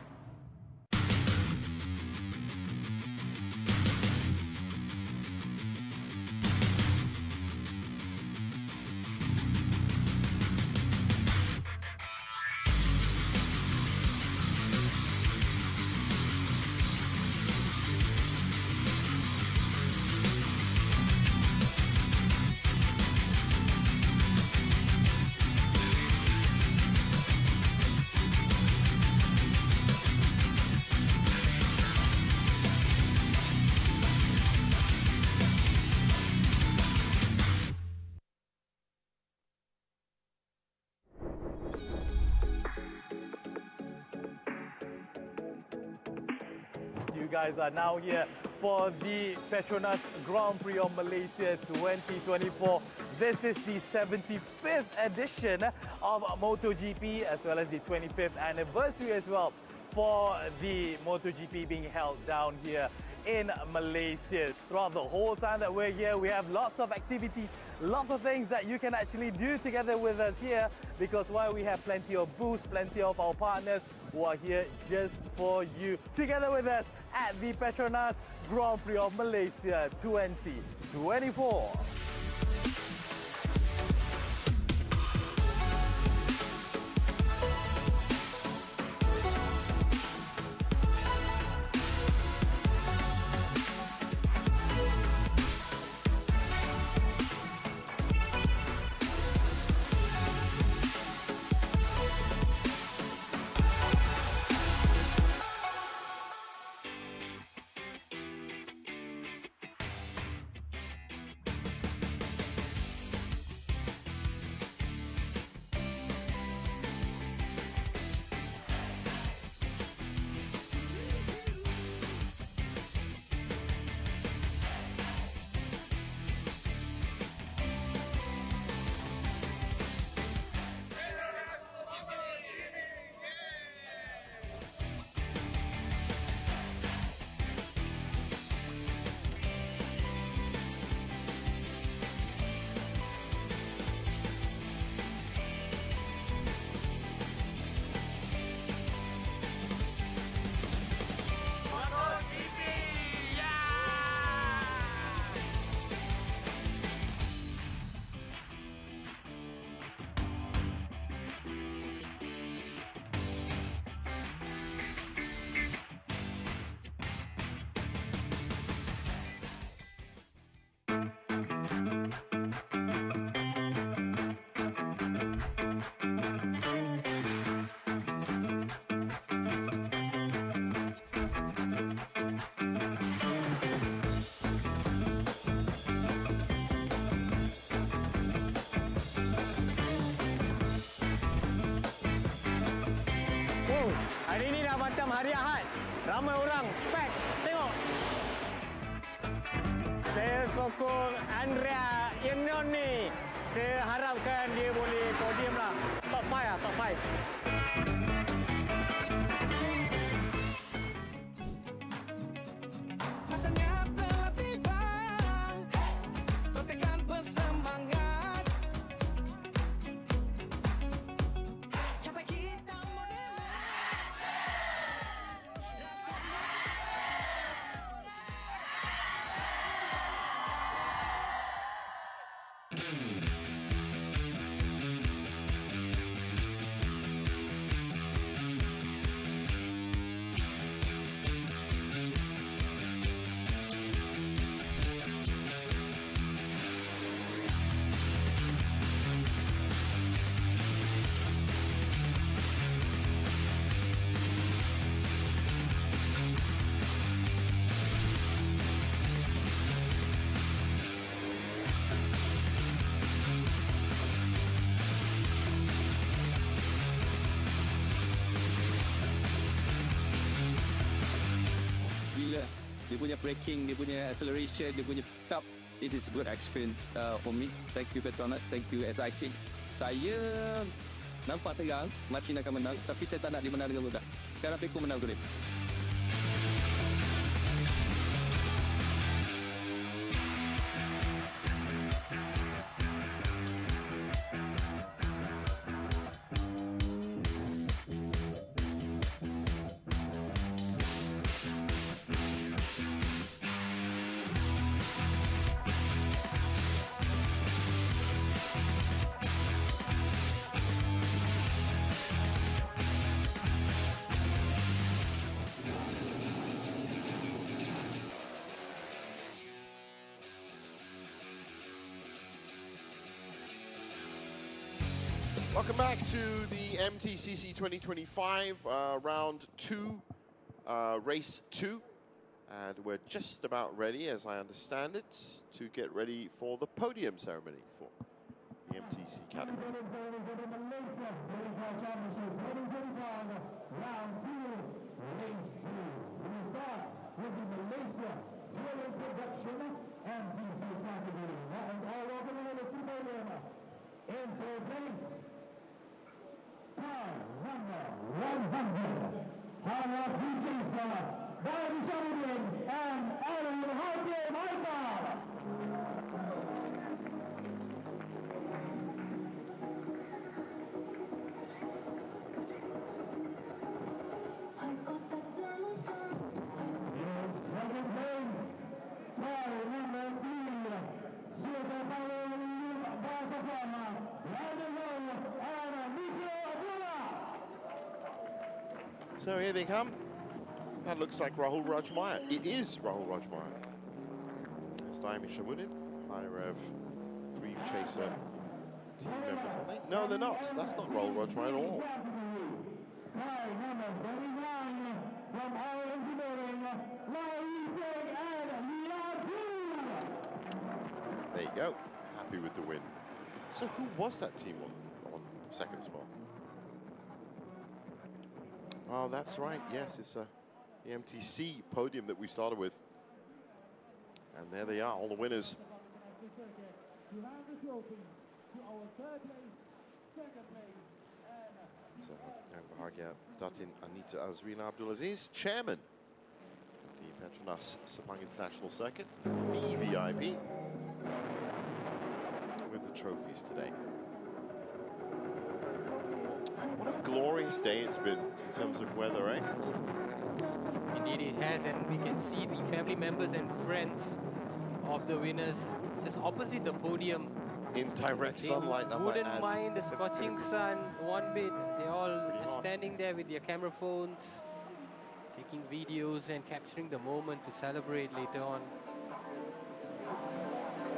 You guys are now here for the Petronas Grand Prix of Malaysia 2024. This is the 75th edition of MotoGP as well as the 25th anniversary as well for the MotoGP being held down here in Malaysia. Throughout the whole time that we're here, we have lots of activities, lots of things that you can actually do together with us here, because while we have plenty of booths, plenty of our partners who are here just for you, together with us at the Petronas Grand Prix of Malaysia 2024. Hari ini dah macam hari Ahad. Ramai orang pack. Tengok. Saya sokong Andrea Yenon ni. Saya harapkan dia boleh podium lah. Top 5 lah, top 5. Masanya telah tiba, tekan bersemangat. Capai kita dia punya braking, dia punya acceleration, dia punya pickup. This is a good experience for me. Thank you Petronas, thank you SIC. Saya nampak tegang, Martin akan menang, tapi saya tak nak dia menang dengan mudah. Saya harap Peko menang tu. Welcome back to the MTCC 2025 round 2, race 2. And we're just about ready, as I understand it, to get ready for the podium ceremony for the MTC category. So here they come. That looks like Rahul Rajmaya. It is Rahul Rajmaya. It's Daimi Shamuddin, High Rev, Dream Chaser team members, aren't they? No, they're not. That's not Rahul Rajmaya at all. There you go. Happy with the win. So who was that team on second spot? Oh, that's right. Yes, it's the MTC podium that we started with. And there they are, all the winners. So, Bahagya Datin Anita Azrina Abdulaziz, chairman of the Petronas Sepang International Circuit, VVIP, with the trophies today. What a glorious day it's been in terms of weather, eh? Indeed it has, and we can see the family members and friends of the winners just opposite the podium. In direct sunlight, I might wouldn't add. mind the scorching sun one bit. They're all just standing there with their camera phones, taking videos and capturing the moment to celebrate later on.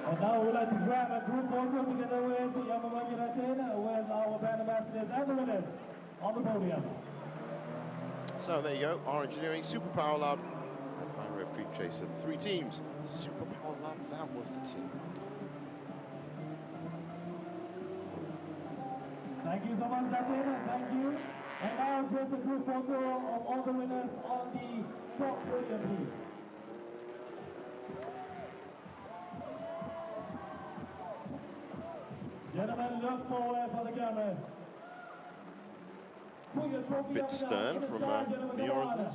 And now we'd like to grab a group photo together with Yamamaki Raten, with our brand ambassadors and the winners on the podium. So there you go, our Engineering, Superpower Lab, and IRF Dream Chaser. The three teams. Superpower Lab, that was the team. Thank you so much, Raten. Thank you. And now just a group photo of all the winners on the top podium, please. Gentlemen, look forward for the cameras. Bit stern from Mio, isn't it?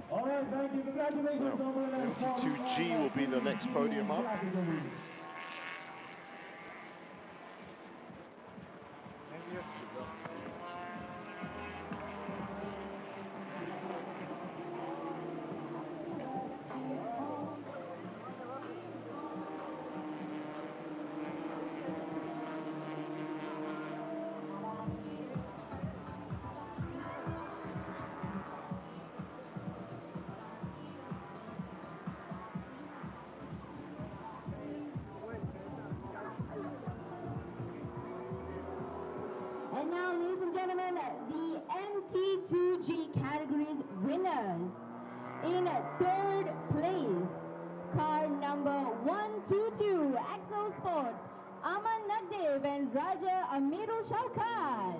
All right, thank you. Congratulations, So, MT2G will be the next podium up. And now, ladies and gentlemen, the MT2G categories winners. In third place, car number 122, Axel Sports, Aman Nagdev and Raja Amirul Shaukat.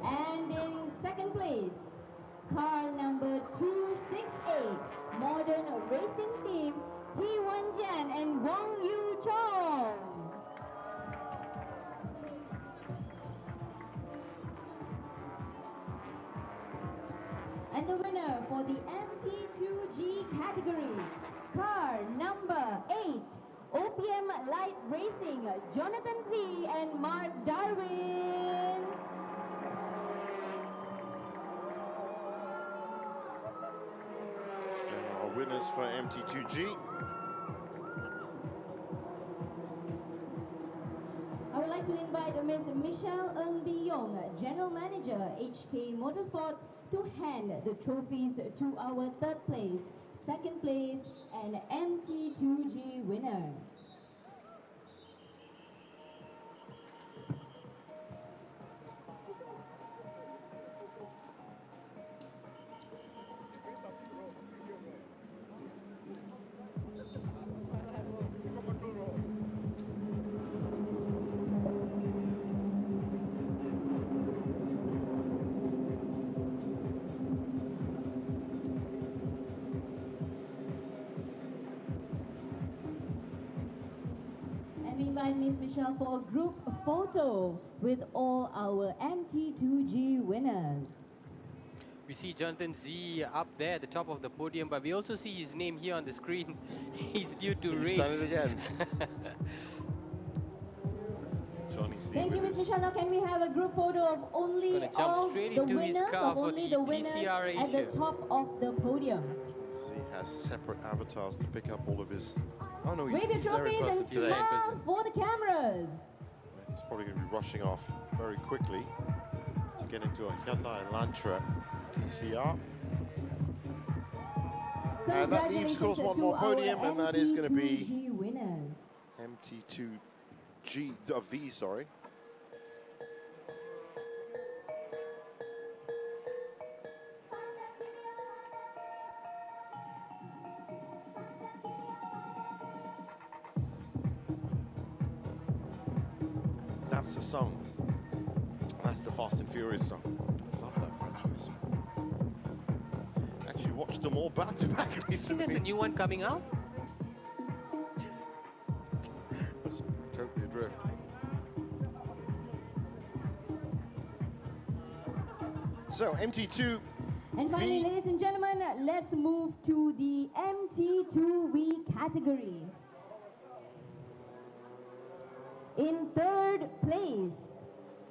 And in second place, car number 268, Modern Racing Team, Hee Wan Jan and Wong Yu Chong. And the winner for the MT2G category, car number 8, OPM Light Racing, Jonathan Z and Mark Darwin. There are winners for MT2G. I would like to invite Ms. Michelle Ng Bee Yong, General Manager, HK Motorsport, to hand the trophies to our third place, second place, and MT2G winner. Invite Ms. Michelle for a group photo with all our MT2G winners. We see Jonathan Z up there at the top of the podium, but we also see his name here on the screen. He's due to race. He's done it again. Johnny C. Thank you, Ms. Michelle. Now can we have a group photo of only jump all straight the into his winners, car of for only the the winners TCR at the Asia. top of the podium? Z has separate avatars to pick up all of his... Oh no, Wave your he's there in trophies person and today. smile for the cameras. He's probably going to be rushing off very quickly to get into a Hyundai Elantra TCR. And that leaves, of course, one more podium, and that is going to be MT2G, V, sorry. That's the song. That's the Fast and Furious song. Love that franchise. Actually watched them all back to back recently. I think there's a new one coming out. That's totally adrift. So MT2 And finally, ladies and gentlemen, let's move to the MT2V category. In third place,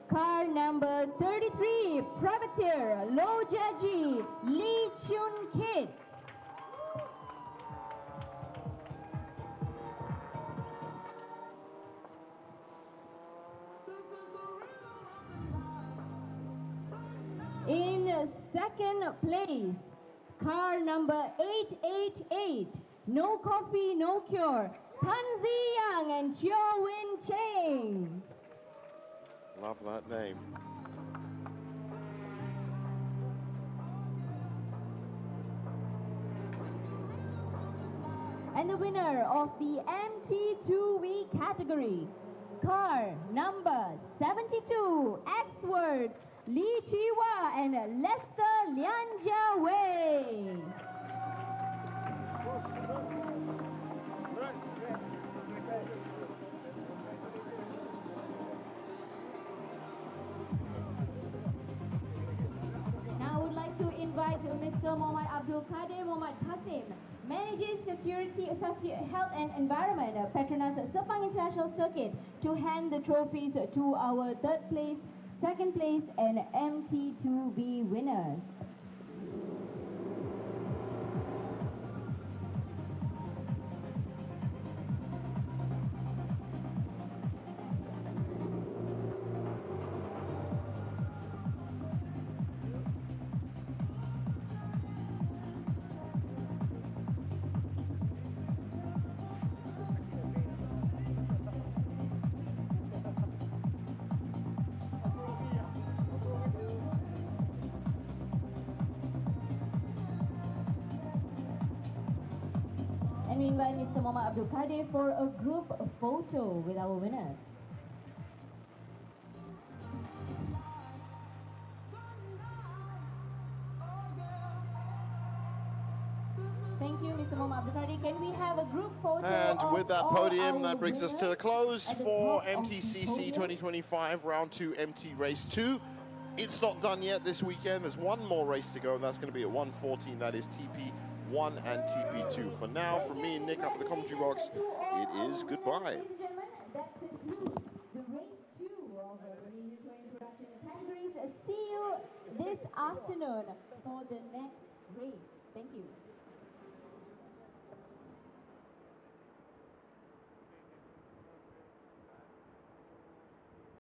car number 33, Privateer Lo Jiaji Lee Chun Kit. In second place, car number 888, No Coffee, No Cure, Tan Zi Yang and Chiao Win Cheng. Love that name. And the winner of the MT2V category, car number 72, Xworks, Lee Chiwa and Lester Lianjia Wei. Now I would like to invite Mr. Muhammad Abdul Qadir Muhammad Qasim, Manager Security, Safety, Health and Environment, Petronas Sepang International Circuit, to hand the trophies to our third place, second place and MT2V winners. And we invite Mr. Muhammad Abdul Qadir for a group photo with our winners. Thank you, Mr. Muhammad Abdul Qadir. Can we have a group photo? And with that of podium, our that brings us to the winners close at the for top of the MTCC podium? 2025 Round 2 MT Race 2. It's not done yet this weekend. There's one more race to go, and that's going to be at 1:14. That is TP1 and TP2. For now, from me and Nick up at the commentary box, it is goodbye. Ladies and gentlemen, that concludes the race 2 of the Malaysia 20 production categories. See you this afternoon for the next race. Thank you.